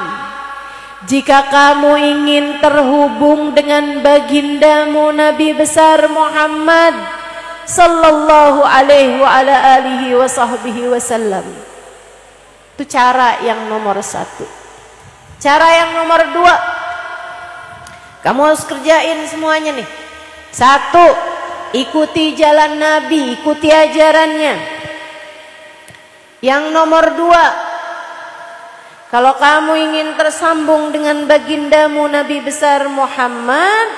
Jika kamu ingin terhubung dengan bagindamu Nabi besar Muhammad sallallahu alaihi wasallam, itu cara yang nomor satu. Cara yang nomor dua, kamu harus kerjain semuanya nih. Satu, ikuti jalan Nabi, ikuti ajarannya. Yang nomor dua, kalau kamu ingin tersambung dengan bagindamu Nabi besar Muhammad,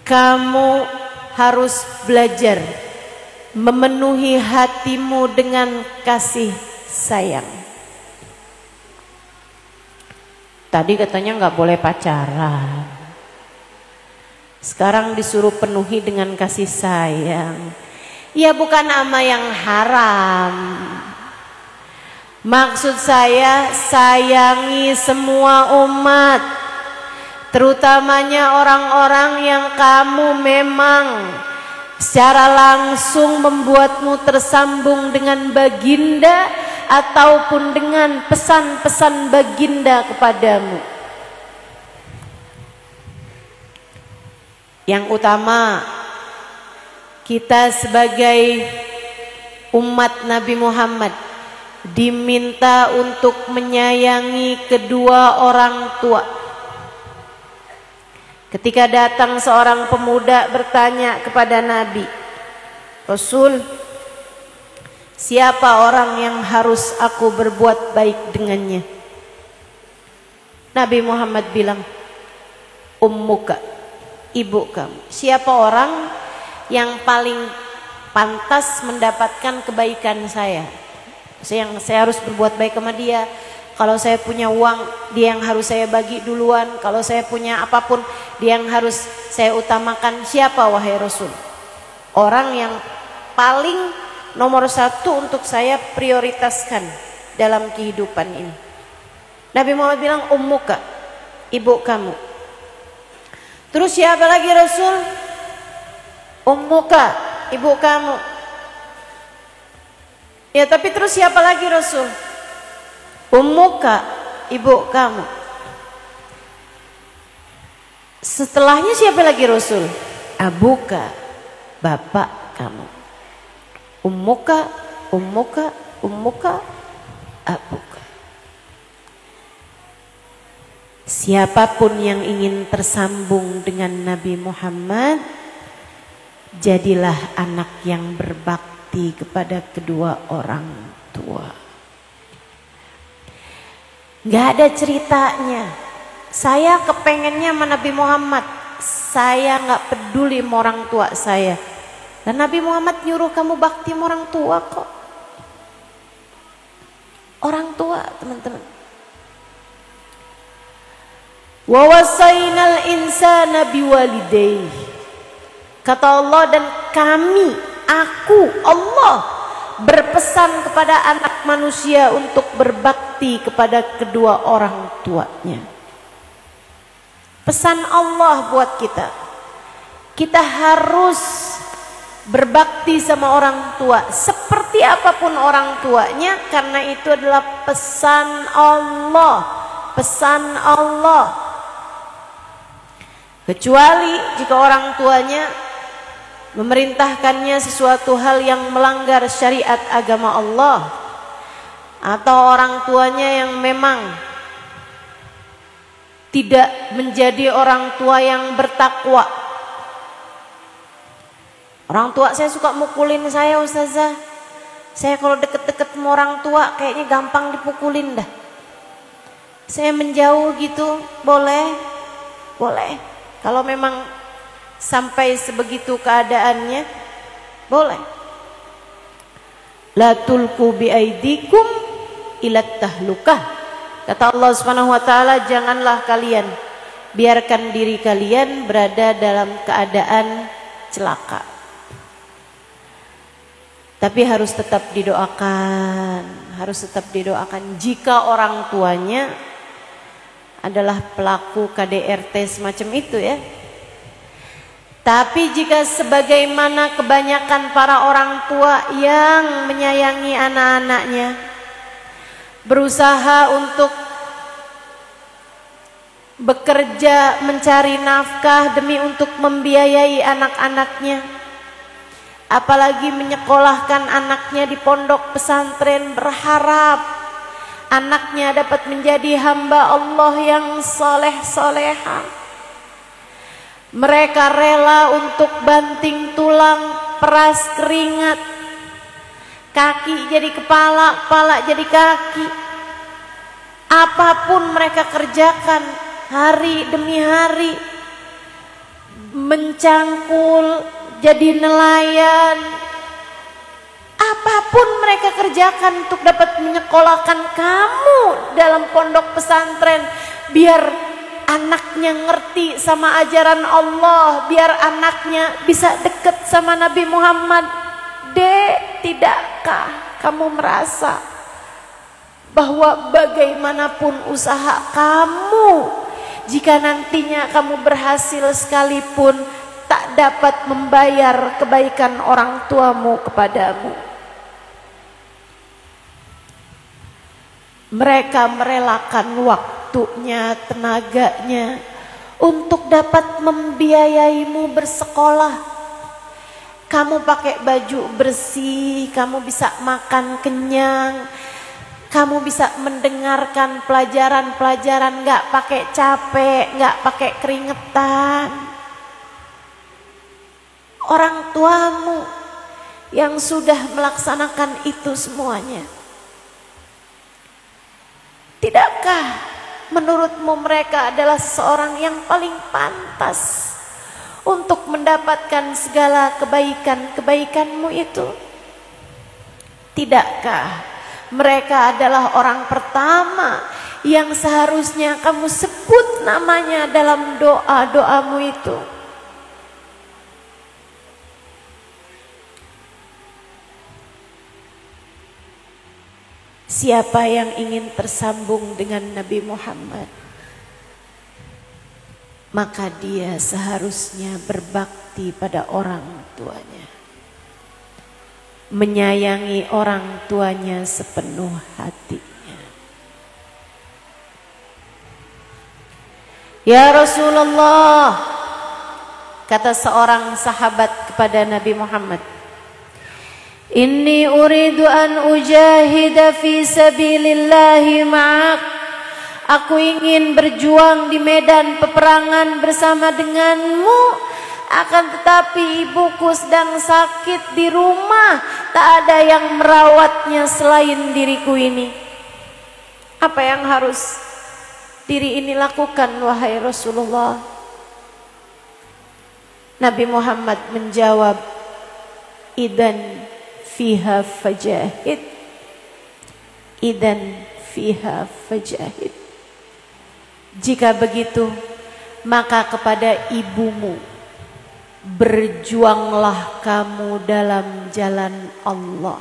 kamu harus belajar memenuhi hatimu dengan kasih sayang. Tadi katanya nggak boleh pacaran, sekarang disuruh penuhi dengan kasih sayang. Ya bukan ama yang haram. Maksud saya, sayangi semua umat, terutamanya orang-orang yang kamu memang secara langsung membuatmu tersambung dengan baginda ataupun dengan pesan-pesan baginda kepadamu. Yang utama, kita sebagai umat Nabi Muhammad diminta untuk menyayangi kedua orang tua. Ketika datang seorang pemuda bertanya kepada Nabi, Rasul, siapa orang yang harus aku berbuat baik dengannya? Nabi Muhammad bilang, ummuka, ibu kamu. Siapa orang yang paling pantas mendapatkan kebaikan saya? Yang saya harus berbuat baik sama dia. Kalau saya punya uang, dia yang harus saya bagi duluan. Kalau saya punya apapun, dia yang harus saya utamakan. Siapa wahai Rasul? Orang yang paling nomor satu untuk saya prioritaskan dalam kehidupan ini. Nabi Muhammad bilang, ummuka, ibu kamu. Terus siapa lagi Rasul? Ummuka, ibu kamu. Ya tapi terus siapa lagi Rasul? Ummuka, ibu kamu. Setelahnya siapa lagi Rasul? Abuka, bapak kamu. Ummuka, ummuka, ummuka, abuka. Siapapun yang ingin tersambung dengan Nabi Muhammad, jadilah anak yang berbakti kepada kedua orang tua. Gak ada ceritanya, saya kepengennya sama Nabi Muhammad, saya gak peduli sama orang tua saya. Dan Nabi Muhammad nyuruh kamu bakti sama orang tua kok. Orang tua teman-teman. Wa wasainal insana biwalidayhi. Kata Allah, dan kami, aku, Allah berpesan kepada anak manusia untuk berbakti kepada kedua orang tuanya. Pesan Allah buat kita. Kita harus berbakti sama orang tua seperti apapun orang tuanya, karena itu adalah pesan Allah. Pesan Allah. Kecuali jika orang tuanya memerintahkannya sesuatu hal yang melanggar syariat agama Allah, atau orang tuanya yang memang tidak menjadi orang tua yang bertakwa. Orang tua saya suka mukulin saya, Ustazah. Saya kalau deket-deket sama orang tua kayaknya gampang dipukulin dah. saya menjauh gitu, boleh? Boleh. Kalau memang sampai sebegitu keadaannya, boleh. La tulqu biaidikum ilat tahlukah. Kata Allah Subhanahu wa taala, janganlah kalian biarkan diri kalian berada dalam keadaan celaka. Tapi harus tetap didoakan, harus tetap didoakan jika orang tuanya adalah pelaku KDRT semacam itu ya. Tapi jika sebagaimana kebanyakan para orang tua yang menyayangi anak-anaknya, berusaha untuk bekerja mencari nafkah demi untuk membiayai anak-anaknya, apalagi menyekolahkan anaknya di pondok pesantren, berharap anaknya dapat menjadi hamba Allah yang soleh-soleha. Mereka rela untuk banting tulang, peras keringat, kaki jadi kepala, kepala jadi kaki. Apapun mereka kerjakan hari demi hari, mencangkul, jadi nelayan. Apapun mereka kerjakan untuk dapat menyekolahkan kamu dalam pondok pesantren, biar anaknya ngerti sama ajaran Allah, biar anaknya bisa dekat sama Nabi Muhammad. Dek, tidakkah kamu merasa bahwa bagaimanapun usaha kamu, jika nantinya kamu berhasil sekalipun, tak dapat membayar kebaikan orang tuamu kepadamu? Mereka merelakan waktunya, tenaganya untuk dapat membiayaimu bersekolah. Kamu pakai baju bersih, kamu bisa makan kenyang, kamu bisa mendengarkan pelajaran-pelajaran gak pakai capek, gak pakai keringetan. Orang tuamu yang sudah melaksanakan itu semuanya, tidakkah menurutmu mereka adalah seorang yang paling pantas untuk mendapatkan segala kebaikan-kebaikanmu itu? Tidakkah mereka adalah orang pertama yang seharusnya kamu sebut namanya dalam doa-doamu itu? Siapa yang ingin tersambung dengan Nabi Muhammad, maka dia seharusnya berbakti pada orang tuanya, menyayangi orang tuanya sepenuh hatinya. Ya Rasulullah, kata seorang sahabat kepada Nabi Muhammad, inni uridu an ujahida fi sabilillahi ma'ak. Aku ingin berjuang di medan peperangan bersama denganmu. Akan tetapi ibuku sedang sakit di rumah, tak ada yang merawatnya selain diriku ini. Apa yang harus diri ini lakukan, wahai Rasulullah? Nabi Muhammad menjawab, idan fiha fajahid, idan fiha fajahid. Jika begitu, maka kepada ibumu berjuanglah kamu dalam jalan Allah.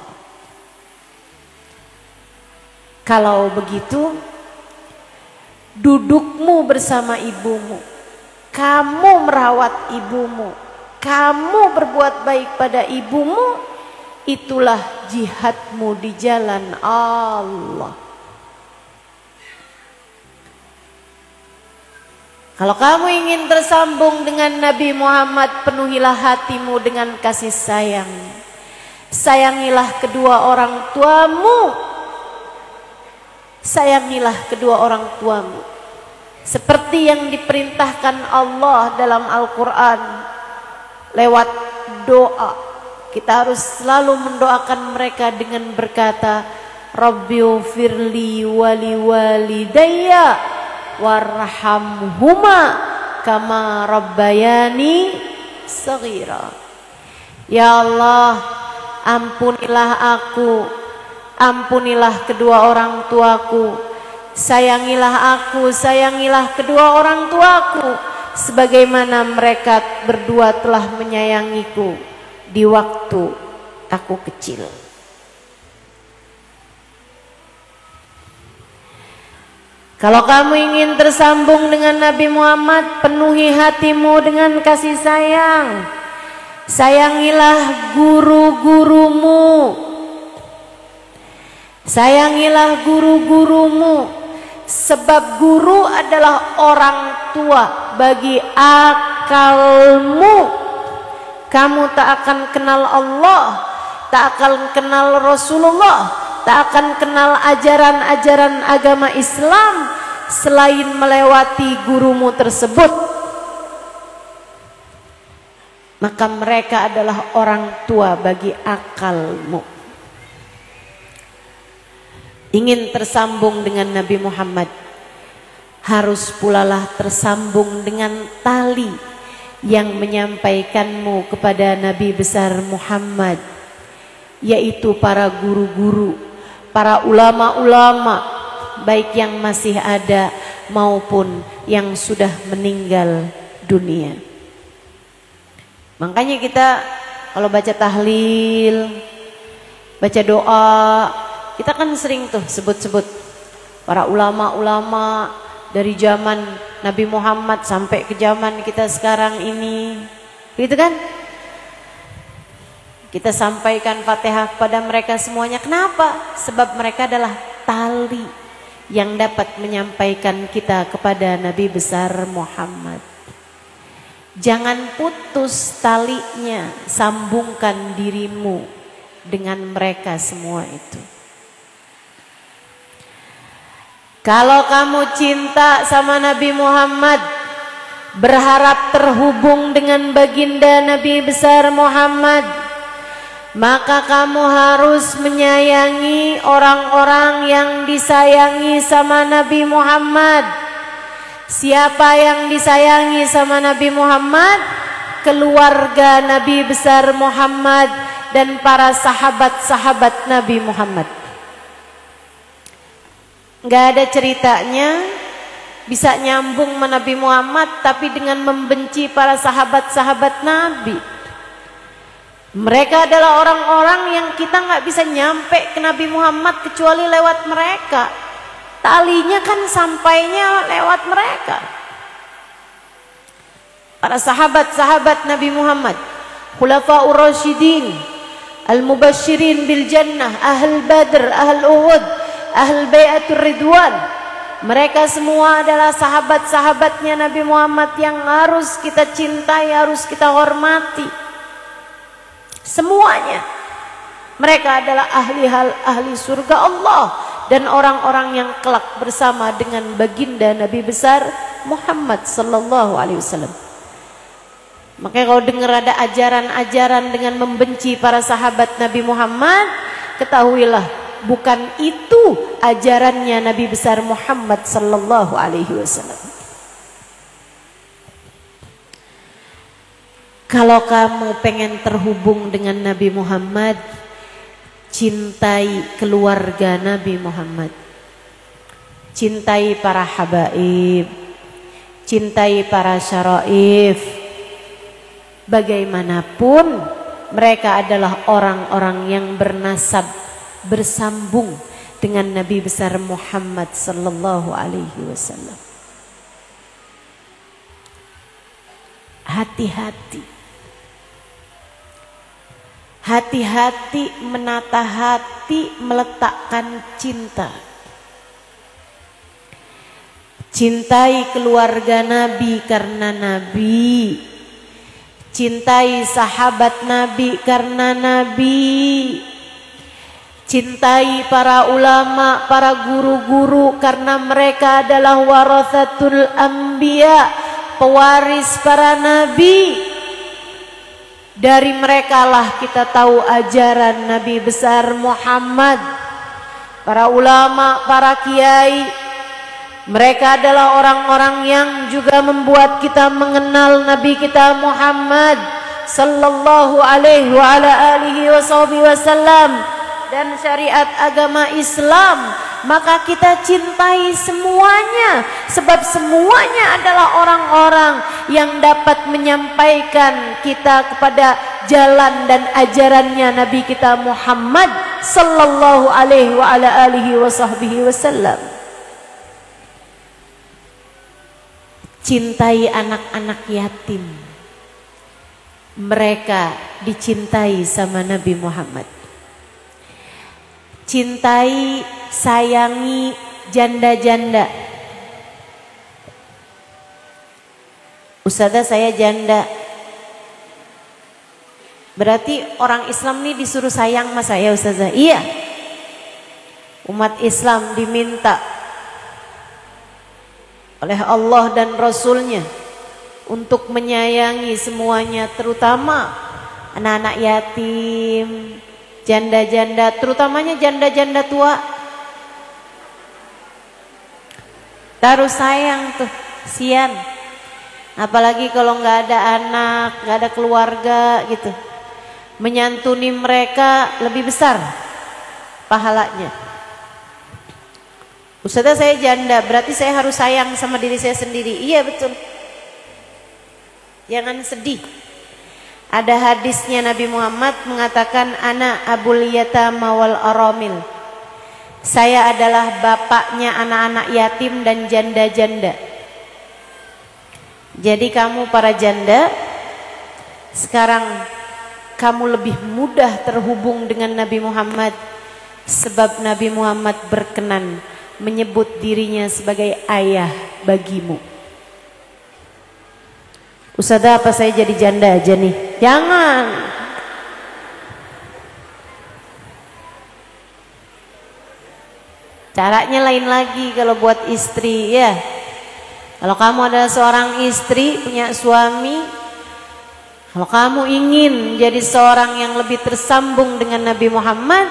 Kalau begitu, dudukmu bersama ibumu, kamu merawat ibumu, kamu berbuat baik pada ibumu, itulah jihadmu di jalan Allah. Kalau kamu ingin tersambung dengan Nabi Muhammad, penuhilah hatimu dengan kasih sayang. Sayangilah kedua orang tuamu, sayangilah kedua orang tuamu seperti yang diperintahkan Allah dalam Al-Quran lewat doa. Kita harus selalu mendoakan mereka dengan berkata, Rabbighfirli wali walidayya warhamhuma kama rabbayani shaghira. Ya Allah, ampunilah aku, ampunilah kedua orang tuaku, sayangilah aku, sayangilah kedua orang tuaku sebagaimana mereka berdua telah menyayangiku di waktu aku kecil. Kalau kamu ingin tersambung dengan Nabi Muhammad, penuhi hatimu dengan kasih sayang. Sayangilah guru-gurumu. Sayangilah guru-gurumu. Sebab guru adalah orang tua bagi akalmu. Kamu tak akan kenal Allah, tak akan kenal Rasulullah, tak akan kenal ajaran-ajaran agama Islam selain melewati gurumu tersebut. Maka mereka adalah orang tua bagi akalmu. Ingin tersambung dengan Nabi Muhammad, harus pulalah tersambung dengan tali yang menyampaikanmu kepada Nabi besar Muhammad, yaitu para guru-guru, para ulama-ulama, baik yang masih ada maupun yang sudah meninggal dunia. Makanya kita kalau baca tahlil, baca doa, kita kan sering tuh sebut-sebut para ulama-ulama dari zaman Nabi Muhammad sampai ke zaman kita sekarang ini, gitu kan? Kita sampaikan Fatihah kepada mereka semuanya. Kenapa? Sebab mereka adalah tali yang dapat menyampaikan kita kepada Nabi besar Muhammad. Jangan putus talinya, sambungkan dirimu dengan mereka semua itu. Kalau kamu cinta sama Nabi Muhammad, berharap terhubung dengan baginda Nabi besar Muhammad, maka kamu harus menyayangi orang-orang yang disayangi sama Nabi Muhammad. Siapa yang disayangi sama Nabi Muhammad? Keluarga Nabi besar Muhammad dan para sahabat-sahabat Nabi Muhammad. Gak ada ceritanya bisa nyambung sama Nabi Muhammad tapi dengan membenci para sahabat-sahabat Nabi. Mereka adalah orang-orang yang kita gak bisa nyampe ke Nabi Muhammad kecuali lewat mereka. Talinya kan sampainya lewat mereka. Para sahabat-sahabat Nabi Muhammad, Khulafaur Rasyidin, Al-Mubashirin bil Jannah, Ahl Badr, Ahl Uhud, Ahl Bayatul Ridwan. Mereka semua adalah sahabat-sahabatnya Nabi Muhammad yang harus kita cintai, harus kita hormati. Semuanya. Mereka adalah ahli surga Allah dan orang-orang yang kelak bersama dengan baginda Nabi besar Muhammad sallallahu alaihi wasallam. Makanya kalau dengar ada ajaran-ajaran dengan membenci para sahabat Nabi Muhammad, ketahuilah bukan itu ajarannya Nabi besar Muhammad sallallahu alaihi wasallam. Kalau kamu pengen terhubung dengan Nabi Muhammad, cintai keluarga Nabi Muhammad, cintai para habaib, cintai para syaraif. Bagaimanapun mereka adalah orang-orang yang bernasab bersambung dengan Nabi besar Muhammad sallallahu alaihi wasallam. Hati-hati. Hati-hati menata hati, meletakkan cinta. Cintai keluarga Nabi karena Nabi. Cintai sahabat Nabi karena Nabi. Cintai para ulama, para guru-guru karena mereka adalah warathatul anbiya, pewaris para nabi. Dari merekalah kita tahu ajaran Nabi besar Muhammad. para ulama, para kiai. Mereka adalah orang-orang yang juga membuat kita mengenal Nabi kita Muhammad sallallahu alaihi wa ala alihi wasallam dan syariat agama Islam. Maka kita cintai semuanya, sebab semuanya adalah orang-orang yang dapat menyampaikan kita kepada jalan dan ajarannya Nabi kita Muhammad sallallahu alaihi wa ala alihi wasallam. Cintai anak-anak yatim. Mereka dicintai sama Nabi Muhammad. Cintai, sayangi janda-janda. Ustazah, saya janda. Berarti orang Islam ini disuruh sayang sama saya, Ustazah? Iya. Umat Islam diminta oleh Allah dan Rasulnya untuk menyayangi semuanya, terutama anak-anak yatim, janda-janda, terutamanya janda-janda tua. Harus sayang tuh, sian. Apalagi kalau nggak ada anak, nggak ada keluarga gitu. Menyantuni mereka lebih besar pahalanya. Ustazah, saya janda, berarti saya harus sayang sama diri saya sendiri. Iya, betul. Jangan sedih. Ada hadisnya Nabi Muhammad mengatakan, ana abul yatama wal aramil. Saya adalah bapaknya anak-anak yatim dan janda-janda. Jadi kamu para janda, sekarang kamu lebih mudah terhubung dengan Nabi Muhammad, sebab Nabi Muhammad berkenan menyebut dirinya sebagai ayah bagimu. Ustazah, apa saya jadi janda aja nih? Jangan. Caranya lain lagi kalau buat istri ya. Kalau kamu adalah seorang istri, punya suami, kalau kamu ingin jadi seorang yang lebih tersambung dengan Nabi Muhammad,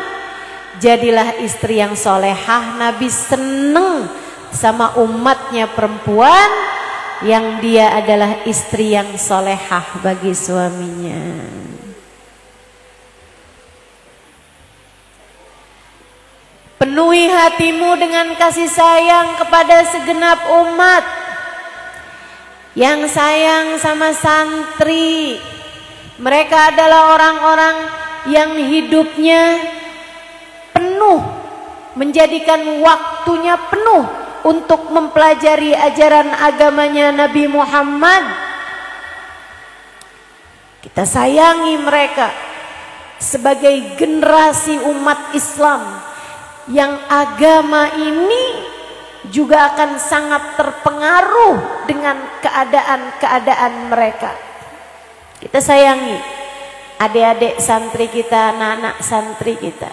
jadilah istri yang solehah. Nabi seneng sama umatnya perempuan yang dia adalah istri yang solehah bagi suaminya. Penuhi hatimu dengan kasih sayang kepada segenap umat. Yang sayang sama santri. Mereka adalah orang-orang yang hidupnya penuh, menjadikan waktunya penuh untuk mempelajari ajaran agamanya Nabi Muhammad. Kita sayangi mereka sebagai generasi umat Islam yang agama ini juga akan sangat terpengaruh dengan keadaan-keadaan mereka. Kita sayangi adik-adik santri kita, anak-anak santri kita.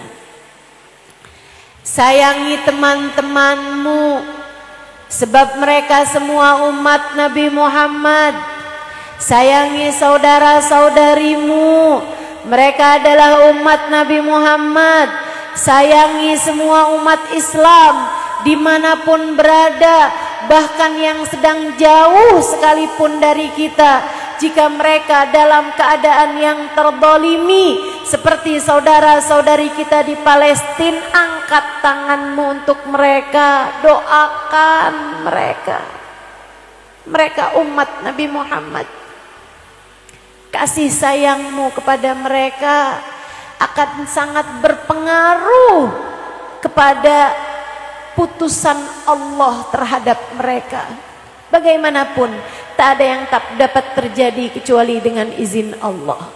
Sayangi teman-temanmu, sebab mereka semua umat Nabi Muhammad. Sayangi saudara-saudarimu, mereka adalah umat Nabi Muhammad. Sayangi semua umat Islam dimanapun berada, bahkan yang sedang jauh sekalipun dari kita. Jika mereka dalam keadaan yang terdolimi seperti saudara-saudari kita di Palestina, angkat tanganmu untuk mereka, doakan mereka. Mereka umat Nabi Muhammad. Kasih sayangmu kepada mereka akan sangat berpengaruh kepada putusan Allah terhadap mereka. Bagaimanapun tak ada yang tak dapat terjadi kecuali dengan izin Allah.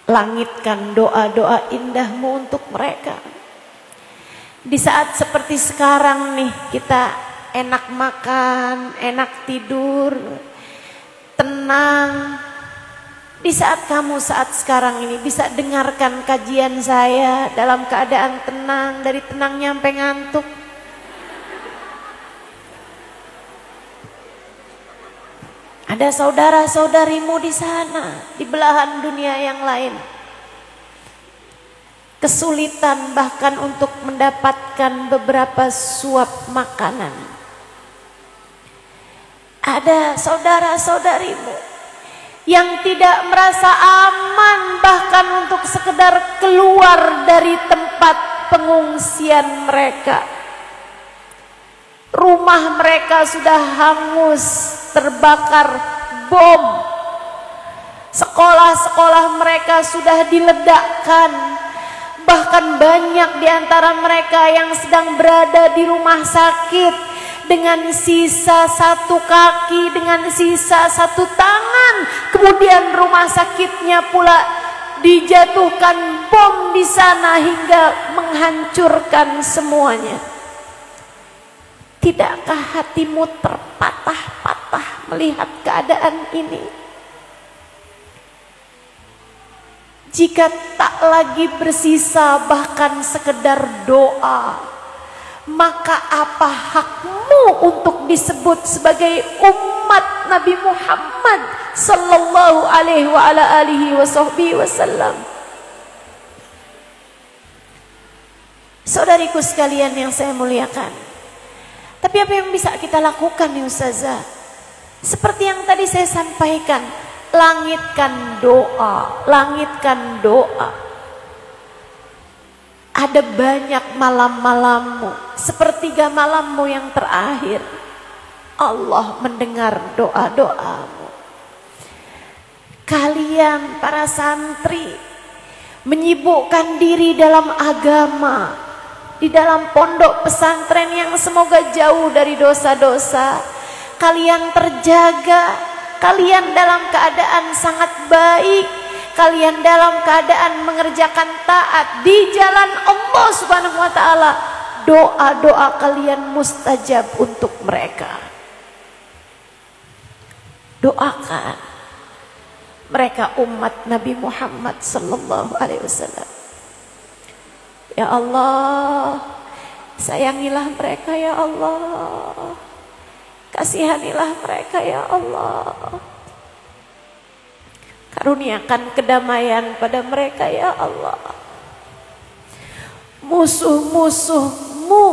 Langitkan doa-doa indahmu untuk mereka. Di saat seperti sekarang nih, kita enak makan, enak tidur, tenang. Di saat kamu saat sekarang ini bisa dengarkan kajian saya dalam keadaan tenang, dari tenang nyampe ngantuk. Ada saudara-saudarimu di sana, di belahan dunia yang lain. kesulitan bahkan untuk mendapatkan beberapa suap makanan. Ada saudara-saudarimu yang tidak merasa aman bahkan untuk sekedar keluar dari tempat pengungsian mereka. Rumah mereka sudah hangus, terbakar bom. Sekolah-sekolah mereka sudah diledakkan. Bahkan banyak di antara mereka yang sedang berada di rumah sakit dengan sisa satu kaki, dengan sisa satu tangan. Kemudian rumah sakitnya pula dijatuhkan bom di sana hingga menghancurkan semuanya. Tidakkah hatimu terpatah-patah melihat keadaan ini? Jika tak lagi bersisa bahkan sekedar doa, maka apa hakmu untuk disebut sebagai umat Nabi Muhammad sallallahu alaihi wa ala alihi wasallam? Saudariku sekalian yang saya muliakan, tapi apa yang bisa kita lakukan nih Ustazah? Seperti yang tadi saya sampaikan, langitkan doa, langitkan doa. Ada banyak malam-malammu, sepertiga malammu yang terakhir, Allah mendengar doa-doamu. Kalian para santri menyibukkan diri dalam agama, di dalam pondok pesantren yang semoga jauh dari dosa-dosa. Kalian terjaga, kalian dalam keadaan sangat baik, kalian dalam keadaan mengerjakan taat di jalan Allah Subhanahu wa taala. Doa-doa kalian mustajab untuk mereka. Doakan mereka umat Nabi Muhammad sallallahu alaihi wasallam. Ya Allah, sayangilah mereka ya Allah. Kasihanilah mereka ya Allah. Karuniakan kedamaian pada mereka ya Allah. Musuh-musuhmu,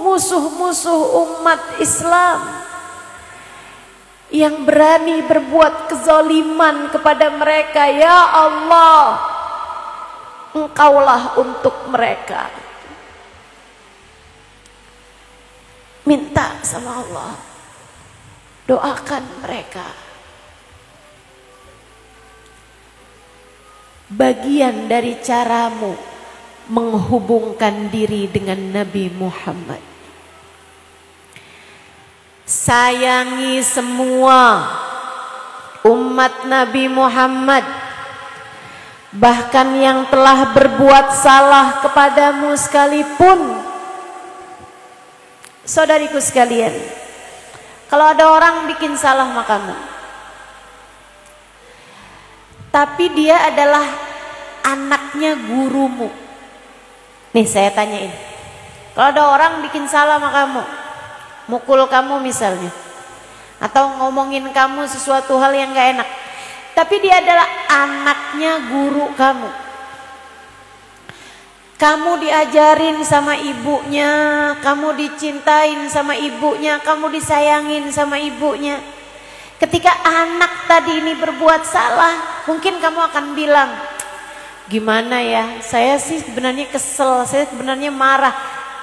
musuh-musuh umat Islam yang berani berbuat kezaliman kepada mereka, ya Allah, Engkaulah untuk mereka. Minta sama Allah, doakan mereka. Bagian dari caramu menghubungkan diri dengan Nabi Muhammad. Sayangi semua umat Nabi Muhammad, bahkan yang telah berbuat salah kepadamu sekalipun. Saudariku sekalian, kalau ada orang bikin salah sama kamu, tapi dia adalah anaknya gurumu. Nih saya tanyain, kalau ada orang bikin salah sama kamu, mukul kamu misalnya, atau ngomongin kamu sesuatu hal yang gak enak, tapi dia adalah anaknya guru kamu. Kamu diajarin sama ibunya, kamu dicintain sama ibunya, kamu disayangin sama ibunya. Ketika anak tadi ini berbuat salah, mungkin kamu akan bilang, gimana ya, saya sih sebenarnya kesel, saya sebenarnya marah.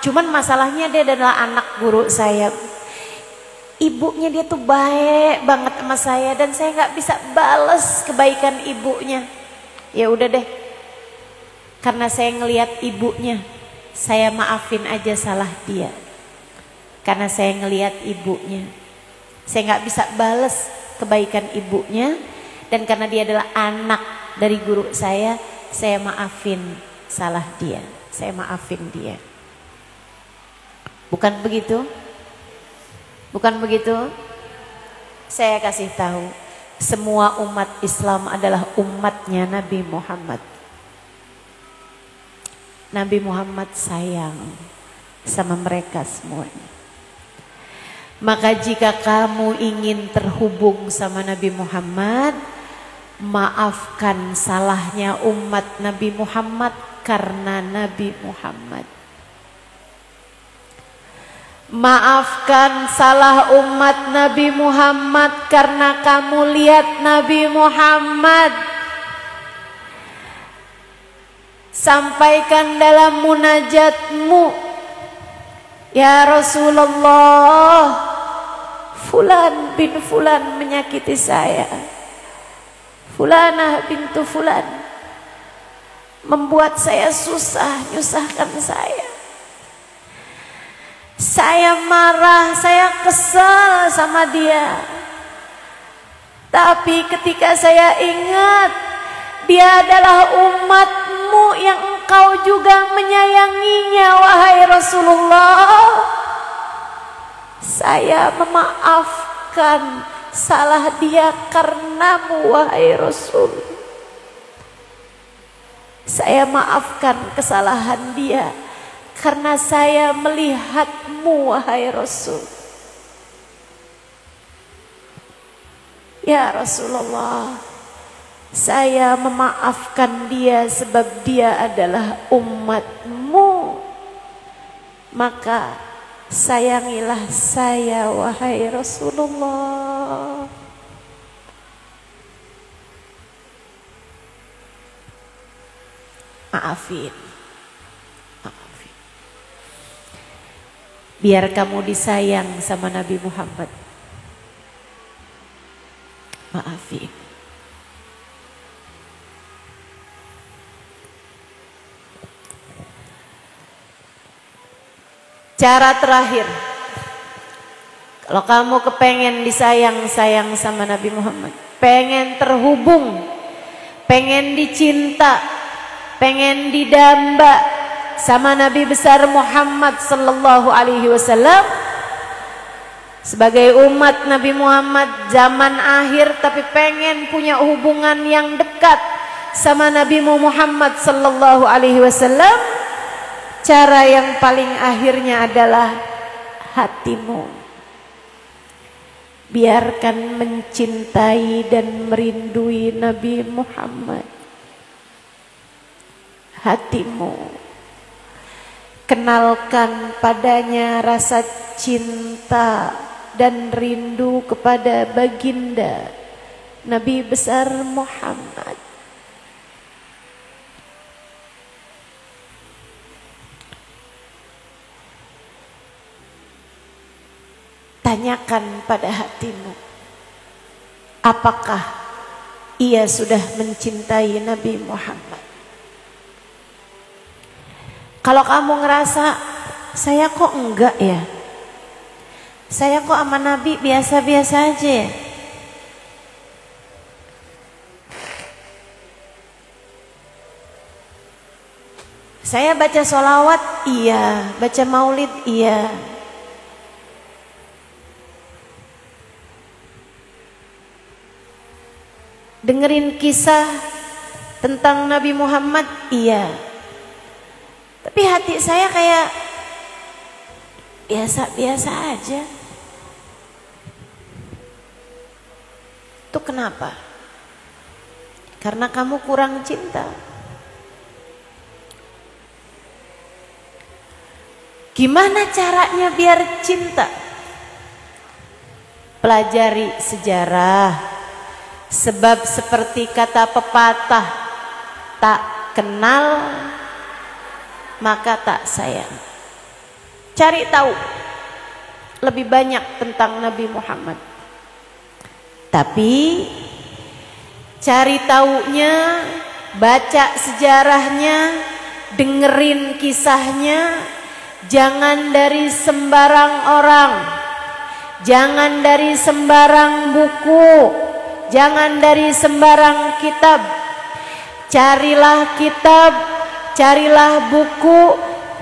Cuman masalahnya dia adalah anak guru saya. Ibunya dia tuh baik banget sama saya dan saya gak bisa bales kebaikan ibunya. Ya udah deh, karena saya ngelihat ibunya, saya maafin aja salah dia. Karena saya ngelihat ibunya, saya gak bisa bales kebaikan ibunya. Dan karena dia adalah anak dari guru saya maafin salah dia. Saya maafin dia. Bukan begitu? Bukan begitu? Saya kasih tahu, semua umat Islam adalah umatnya Nabi Muhammad. Nabi Muhammad sayang sama mereka semuanya. Maka jika kamu ingin terhubung sama Nabi Muhammad, maafkan salahnya umat Nabi Muhammad karena Nabi Muhammad. Maafkan salah umat Nabi Muhammad karena kamu lihat Nabi Muhammad. Sampaikan dalam munajatmu, ya Rasulullah, fulan bin fulan menyakiti saya, fulanah bintu fulan membuat saya susah, nyusahkan saya. Saya marah, saya kesal sama dia. Tapi ketika saya ingat dia adalah umatmu yang engkau juga menyayanginya, wahai Rasulullah, saya memaafkan salah dia karenamu, wahai Rasul. Saya maafkan kesalahan dia karena saya melihatmu, wahai Rasul. Ya Rasulullah, saya memaafkan dia sebab dia adalah umatmu. Maka sayangilah saya, wahai Rasulullah. Maafin. Biar kamu disayang sama Nabi Muhammad. Maafin. Cara terakhir, kalau kamu kepengen disayang-sayang sama Nabi Muhammad, pengen terhubung, pengen dicinta, pengen didamba sama Nabi besar Muhammad sallallahu alaihi wasallam, sebagai umat Nabi Muhammad zaman akhir tapi pengen punya hubungan yang dekat sama Nabi Muhammad sallallahu alaihi wasallam, cara yang paling akhirnya adalah hatimu. Biarkan mencintai dan merindui Nabi Muhammad. Hatimu. Kenalkan padanya rasa cinta dan rindu kepada baginda Nabi besar Muhammad. Tanyakan pada hatimu, apakah ia sudah mencintai Nabi Muhammad? Kalau kamu ngerasa, saya kok enggak ya, saya kok sama Nabi biasa-biasa aja ya, saya baca sholawat iya, baca maulid iya, dengerin kisah tentang Nabi Muhammad iya, tapi hati saya kayak biasa-biasa aja. Itu kenapa? Karena kamu kurang cinta. Gimana caranya biar cinta? Pelajari sejarah. Sebab seperti kata pepatah, tak kenal maka tak sayang. Cari tahu lebih banyak tentang Nabi Muhammad. Tapi cari taunya, baca sejarahnya, dengerin kisahnya, jangan dari sembarang orang, jangan dari sembarang buku, jangan dari sembarang kitab. Carilah kitab, carilah buku,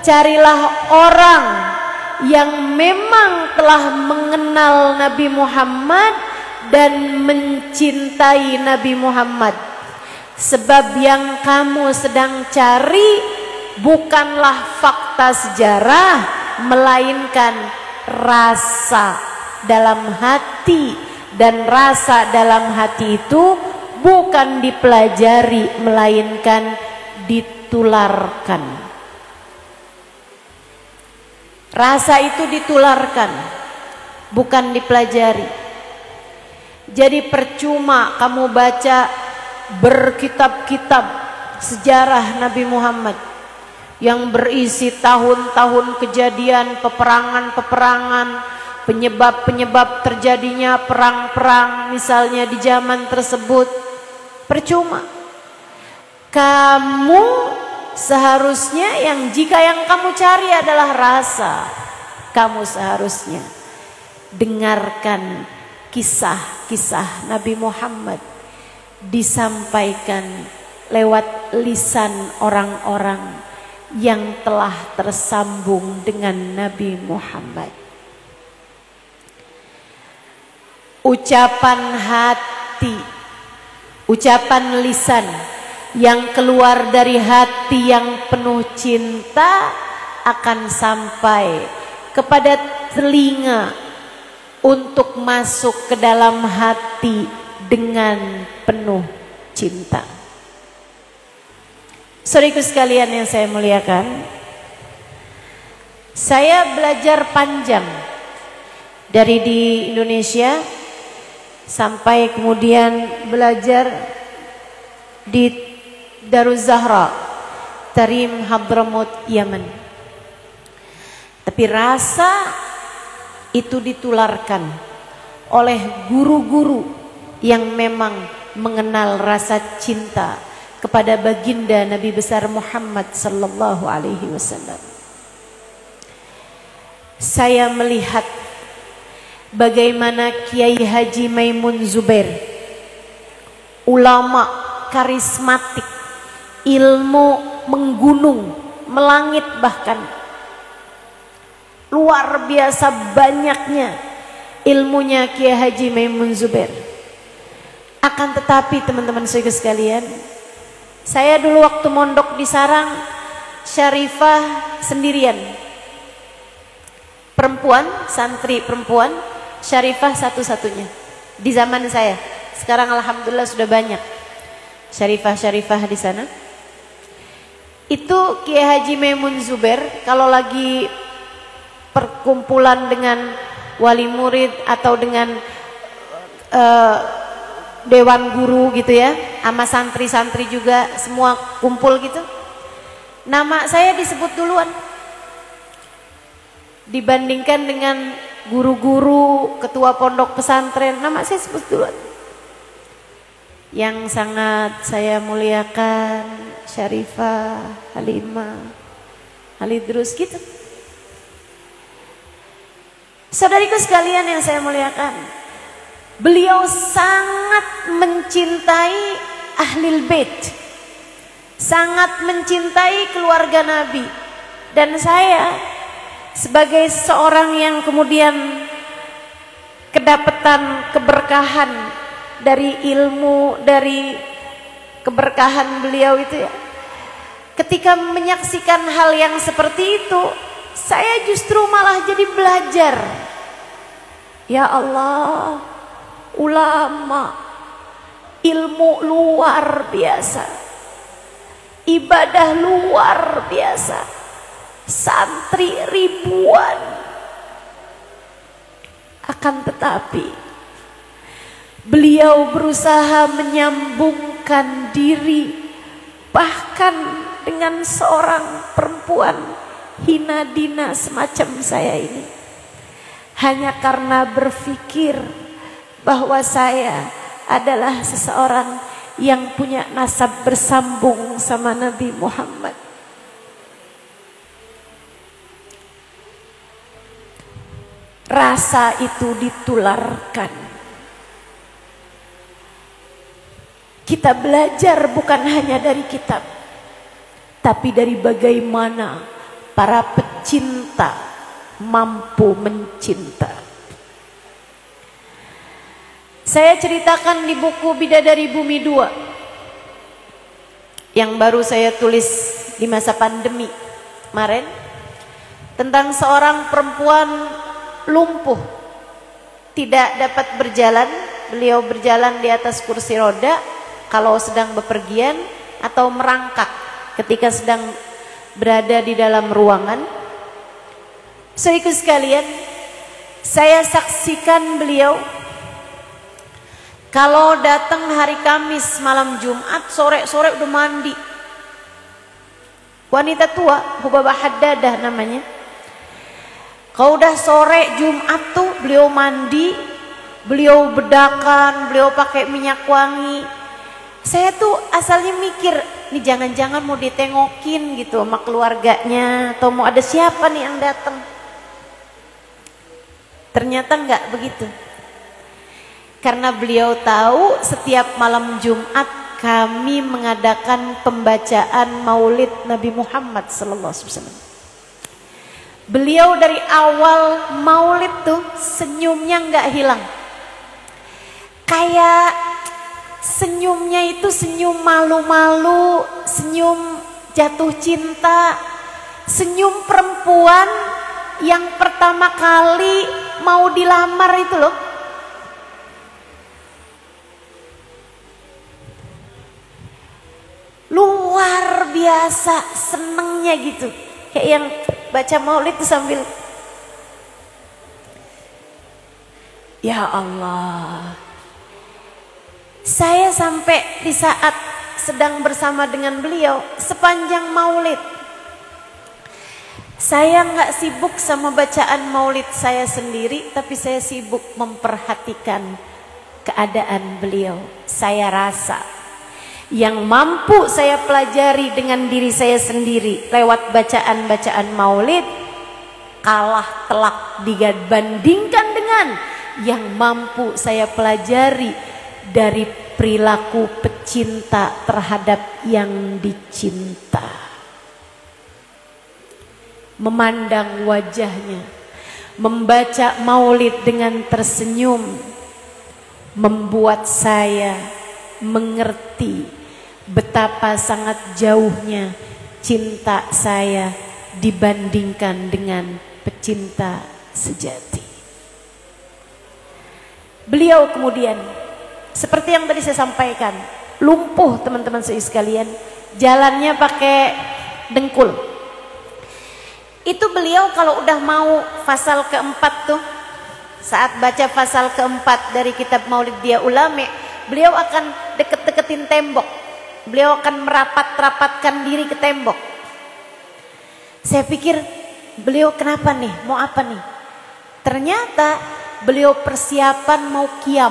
carilah orang yang memang telah mengenal Nabi Muhammad dan mencintai Nabi Muhammad. Sebab yang kamu sedang cari bukanlah fakta sejarah, melainkan rasa dalam hati. Dan rasa dalam hati itu bukan dipelajari, melainkan ditulis. ditularkan. Rasa itu ditularkan, bukan dipelajari. Jadi percuma kamu baca berkitab-kitab sejarah Nabi Muhammad yang berisi tahun-tahun kejadian peperangan-peperangan, penyebab-penyebab terjadinya perang-perang misalnya di zaman tersebut. Percuma. Kamu seharusnya jika yang kamu cari adalah rasa, kamu seharusnya dengarkan kisah-kisah Nabi Muhammad disampaikan lewat lisan orang-orang yang telah tersambung dengan Nabi Muhammad. Ucapan hati, ucapan lisan yang keluar dari hati yang penuh cinta akan sampai kepada telinga untuk masuk ke dalam hati dengan penuh cinta. Saudaraku sekalian yang saya muliakan, saya belajar panjang dari di Indonesia sampai kemudian belajar di Daruz Zahra, Tarim Hadramut, Yaman. Tapi rasa itu ditularkan oleh guru-guru yang memang mengenal rasa cinta kepada baginda Nabi besar Muhammad sallallahu alaihi wasallam. Saya melihat bagaimana Kiai Haji Maimun Zubair, ulama karismatik, ilmu menggunung, melangit bahkan, luar biasa banyaknya ilmunya Kiai Haji Maimun Zubair. Akan tetapi teman-teman saudara sekalian, saya dulu waktu mondok di Sarang, Syarifah sendirian, perempuan, santri perempuan, Syarifah satu-satunya di zaman saya. Sekarang alhamdulillah sudah banyak Syarifah di sana. Itu Kiai Haji Maimun Zubair kalau lagi perkumpulan dengan wali murid atau dengan dewan guru gitu ya, sama santri-santri juga semua kumpul gitu, nama saya disebut duluan dibandingkan dengan guru-guru, ketua pondok pesantren. Nama saya sebut duluan. Yang sangat saya muliakan Syarifah, Halimah, Halidrus gitu. Saudariku sekalian yang saya muliakan, beliau sangat mencintai Ahlul Bait, sangat mencintai keluarga Nabi. Dan saya sebagai seorang yang kemudian kedapatan keberkahan dari ilmu, dari keberkahan beliau itu ya, ketika menyaksikan hal yang seperti itu, saya justru malah jadi belajar. Ya Allah, ulama, ilmu luar biasa, ibadah luar biasa, santri ribuan. Akan tetapi beliau berusaha menyambungkan diri bahkan dengan seorang perempuan hina dina semacam saya ini, hanya karena berpikir bahwa saya adalah seseorang yang punya nasab bersambung sama Nabi Muhammad. Rasa itu ditularkan. Kita belajar bukan hanya dari kitab, tapi dari bagaimana para pecinta mampu mencinta. Saya ceritakan di buku Bidadari Bumi 2 yang baru saya tulis di masa pandemi kemarin, tentang seorang perempuan lumpuh, tidak dapat berjalan. Beliau berjalan di atas kursi roda kalau sedang bepergian atau merangkak ketika sedang berada di dalam ruangan. Saudaraku sekalian, saya saksikan beliau kalau datang hari Kamis malam Jumat, sore-sore udah mandi. Wanita tua, Hubabah Haddadah namanya. Kalau udah sore Jumat tuh beliau mandi, beliau bedakan, beliau pakai minyak wangi. Saya tuh asalnya mikir, nih jangan-jangan mau ditengokin gitu sama keluarganya, atau mau ada siapa nih yang datang. Ternyata enggak begitu. Karena beliau tahu setiap malam Jumat kami mengadakan pembacaan Maulid Nabi Muhammad SAW. Beliau dari awal Maulid tuh senyumnya enggak hilang. Kayak senyumnya itu senyum malu-malu, senyum jatuh cinta, senyum perempuan yang pertama kali mau dilamar itu loh. Luar biasa senengnya gitu. Kayak yang baca Maulid itu sambil, ya Allah. Saya sampai di saat sedang bersama dengan beliau sepanjang Maulid, saya nggak sibuk sama bacaan Maulid saya sendiri, tapi saya sibuk memperhatikan keadaan beliau. Saya rasa yang mampu saya pelajari dengan diri saya sendiri lewat bacaan-bacaan Maulid kalah telak dibandingkan dengan yang mampu saya pelajari dari perilaku pecinta terhadap yang dicinta. Memandang wajahnya, membaca Maulid dengan tersenyum, membuat saya mengerti betapa sangat jauhnya cinta saya dibandingkan dengan pecinta sejati. Beliau kemudian, seperti yang tadi saya sampaikan, lumpuh teman-teman sekalian, jalannya pakai dengkul. Itu beliau kalau udah mau fasal keempat tuh, saat baca fasal keempat dari kitab Maulid Dia Ulame, beliau akan deket-deketin tembok. Beliau akan merapat-rapatkan diri ke tembok. Saya pikir beliau kenapa nih? Mau apa nih? Ternyata beliau persiapan mau qiyam.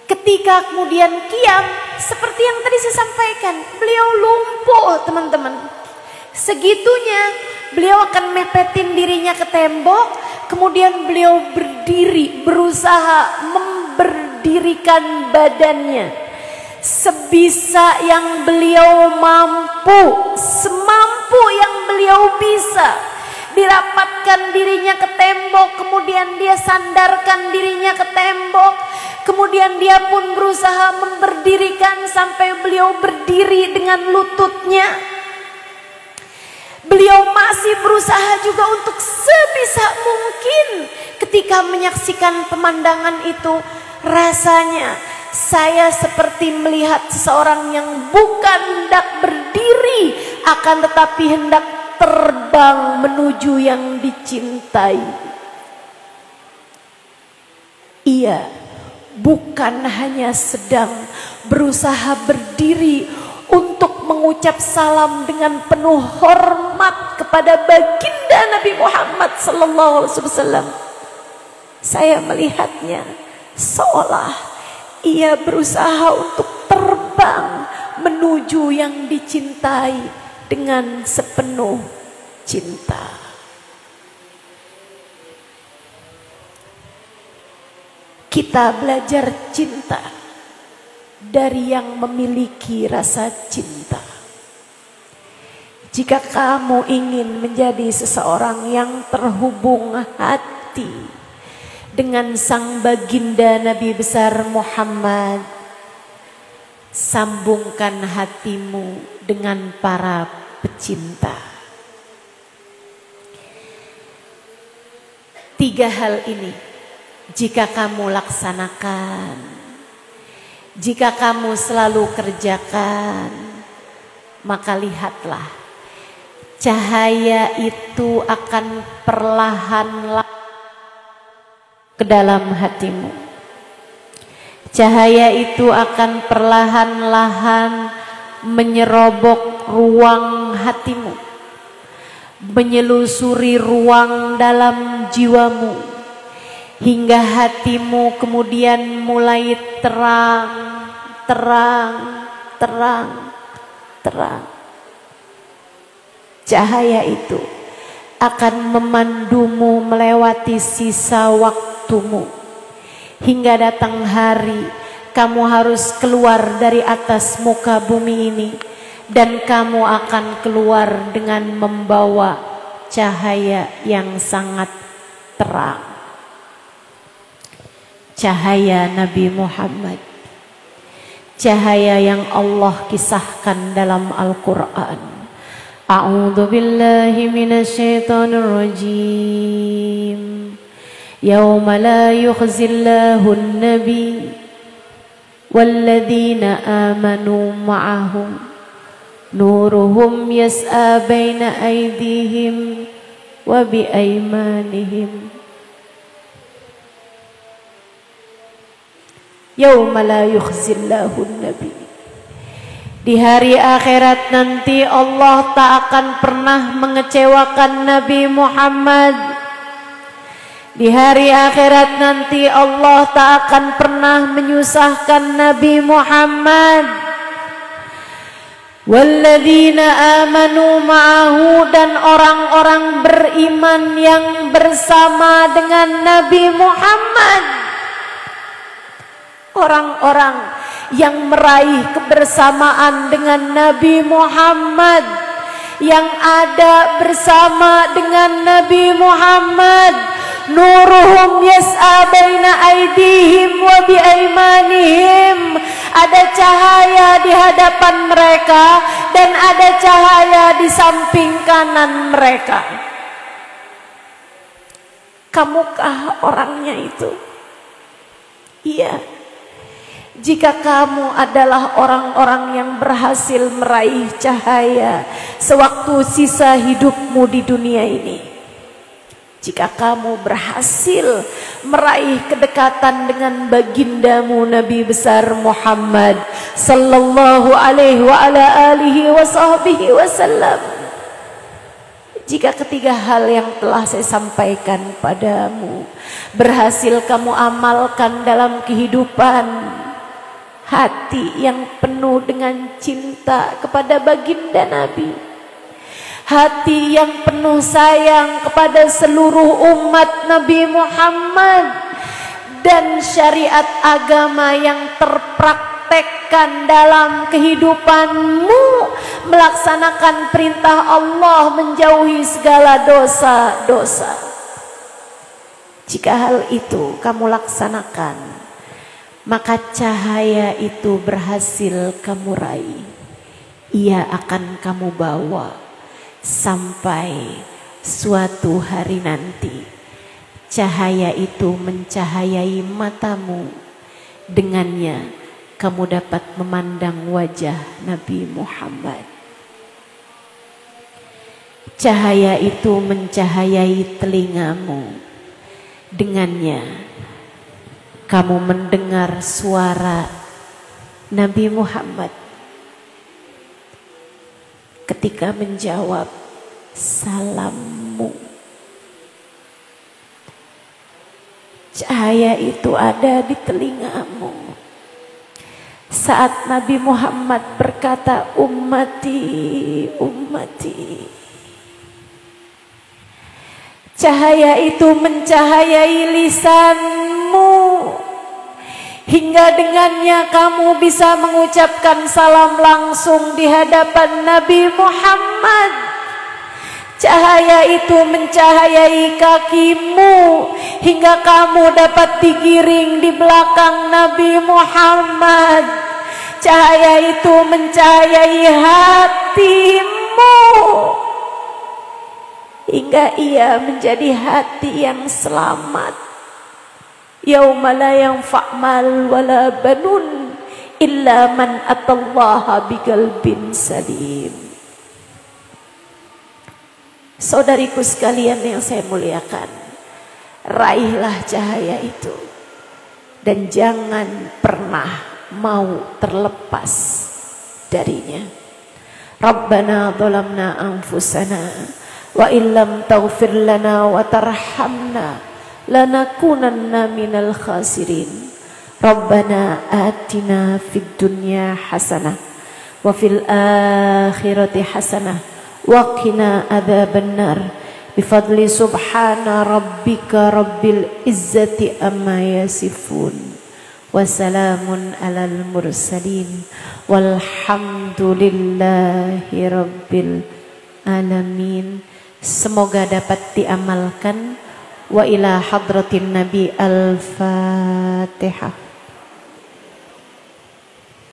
Ketika kemudian qiyam, seperti yang tadi saya sampaikan, beliau lumpuh teman-teman. Segitunya beliau akan mepetin dirinya ke tembok, kemudian beliau berdiri, berusaha memberdirikan badannya sebisa yang beliau mampu, semampu yang beliau bisa. Dirapatkan dirinya ke tembok, kemudian dia sandarkan dirinya ke tembok, kemudian dia pun berusaha memberdirikan sampai beliau berdiri dengan lututnya. Beliau masih berusaha juga untuk sebisa mungkin. Ketika menyaksikan pemandangan itu, rasanya saya seperti melihat seseorang yang bukan hendak berdiri, akan tetapi hendak terbang menuju yang dicintai. Ia bukan hanya sedang berusaha berdiri untuk mengucap salam dengan penuh hormat kepada baginda Nabi Muhammad SAW. Saya melihatnya seolah ia berusaha untuk terbang menuju yang dicintai dengan sepenuh cinta. Kita belajar cinta dari yang memiliki rasa cinta. Jika kamu ingin menjadi seseorang yang terhubung hati dengan sang baginda Nabi besar Muhammad, sambungkan hatimu dengan para pecinta. 3 hal ini jika kamu laksanakan, jika kamu selalu kerjakan, maka lihatlah, cahaya itu akan perlahan ke dalam hatimu. Cahaya itu akan perlahan-lahan menyerobok ruang hatimu, menyelusuri ruang dalam jiwamu, hingga hatimu kemudian mulai terang. Cahaya itu akan memandumu melewati sisa waktumu, hingga datang hari kamu harus keluar dari atas muka bumi ini, dan kamu akan keluar dengan membawa cahaya yang sangat terang. Cahaya Nabi Muhammad, cahaya yang Allah kisahkan dalam Al-Quran. A'udzu billahi minasyaitonir rajim. Yauma la yukhzillahu an-nabi walladzina amanu ma'ahu nuruhum yas'a baina aydihim wa bi aymanihim. Yauma la yukhzillahu an-nabi. Di hari akhirat nanti Allah tak akan pernah mengecewakan Nabi Muhammad. Di hari akhirat nanti Allah tak akan pernah menyusahkan Nabi Muhammad. Walladzina amanu ma'ahu, dan orang-orang beriman yang bersama dengan Nabi Muhammad. Orang-orang yang meraih kebersamaan dengan Nabi Muhammad, yang ada bersama dengan Nabi Muhammad, nuruhum yas'a baina aydihim wa bi aymanihim. Ada cahaya di hadapan mereka dan ada cahaya di samping kanan mereka. Kamukah orangnya itu? Iya. Jika kamu adalah orang-orang yang berhasil meraih cahaya sewaktu sisa hidupmu di dunia ini, jika kamu berhasil meraih kedekatan dengan bagindamu Nabi besar Muhammad sallallahu alaihi wa ala alihi wa sahbihi wasallam, jika ketiga hal yang telah saya sampaikan padamu berhasil kamu amalkan dalam kehidupan, hati yang penuh dengan cinta kepada baginda Nabi, hati yang penuh sayang kepada seluruh umat Nabi Muhammad, dan syariat agama yang terpraktekkan dalam kehidupanmu, melaksanakan perintah Allah, menjauhi segala dosa-dosa. Jika hal itu kamu laksanakan, maka cahaya itu berhasil kamu raih. Ia akan kamu bawa sampai suatu hari nanti. Cahaya itu mencahayai matamu. Dengannya kamu dapat memandang wajah Nabi Muhammad. Cahaya itu mencahayai telingamu. Dengannya kamu mendengar suara Nabi Muhammad ketika menjawab salammu. Cahaya itu ada di telingamu saat Nabi Muhammad berkata, ummati, ummati. Cahaya itu mencahayai lisanmu, hingga dengannya kamu bisa mengucapkan salam langsung di hadapan Nabi Muhammad. Cahaya itu mencahayai kakimu, hingga kamu dapat digiring di belakang Nabi Muhammad. Cahaya itu mencahayai hatimu, hingga ia menjadi hati yang selamat. Yauma la yanfa' mal wala banun illa man atallaha biqalbin salim. Saudariku sekalian yang saya muliakan, raihlah cahaya itu dan jangan pernah mau terlepas darinya. Rabbana dhalamna anfusana wa illam taghfir lana wa tarhamna lanakunanna minal khasirin. Rabbana atina fid dunya hasanah wa fil akhirati hasanah wa qina adzabannar bifadli subhana rabbika rabbil izzati amma yasifun wa salamun alal mursalin walhamdulillahi rabbil alamin. Semoga dapat diamalkan. Wa ila hadratin nabi al-fatihah.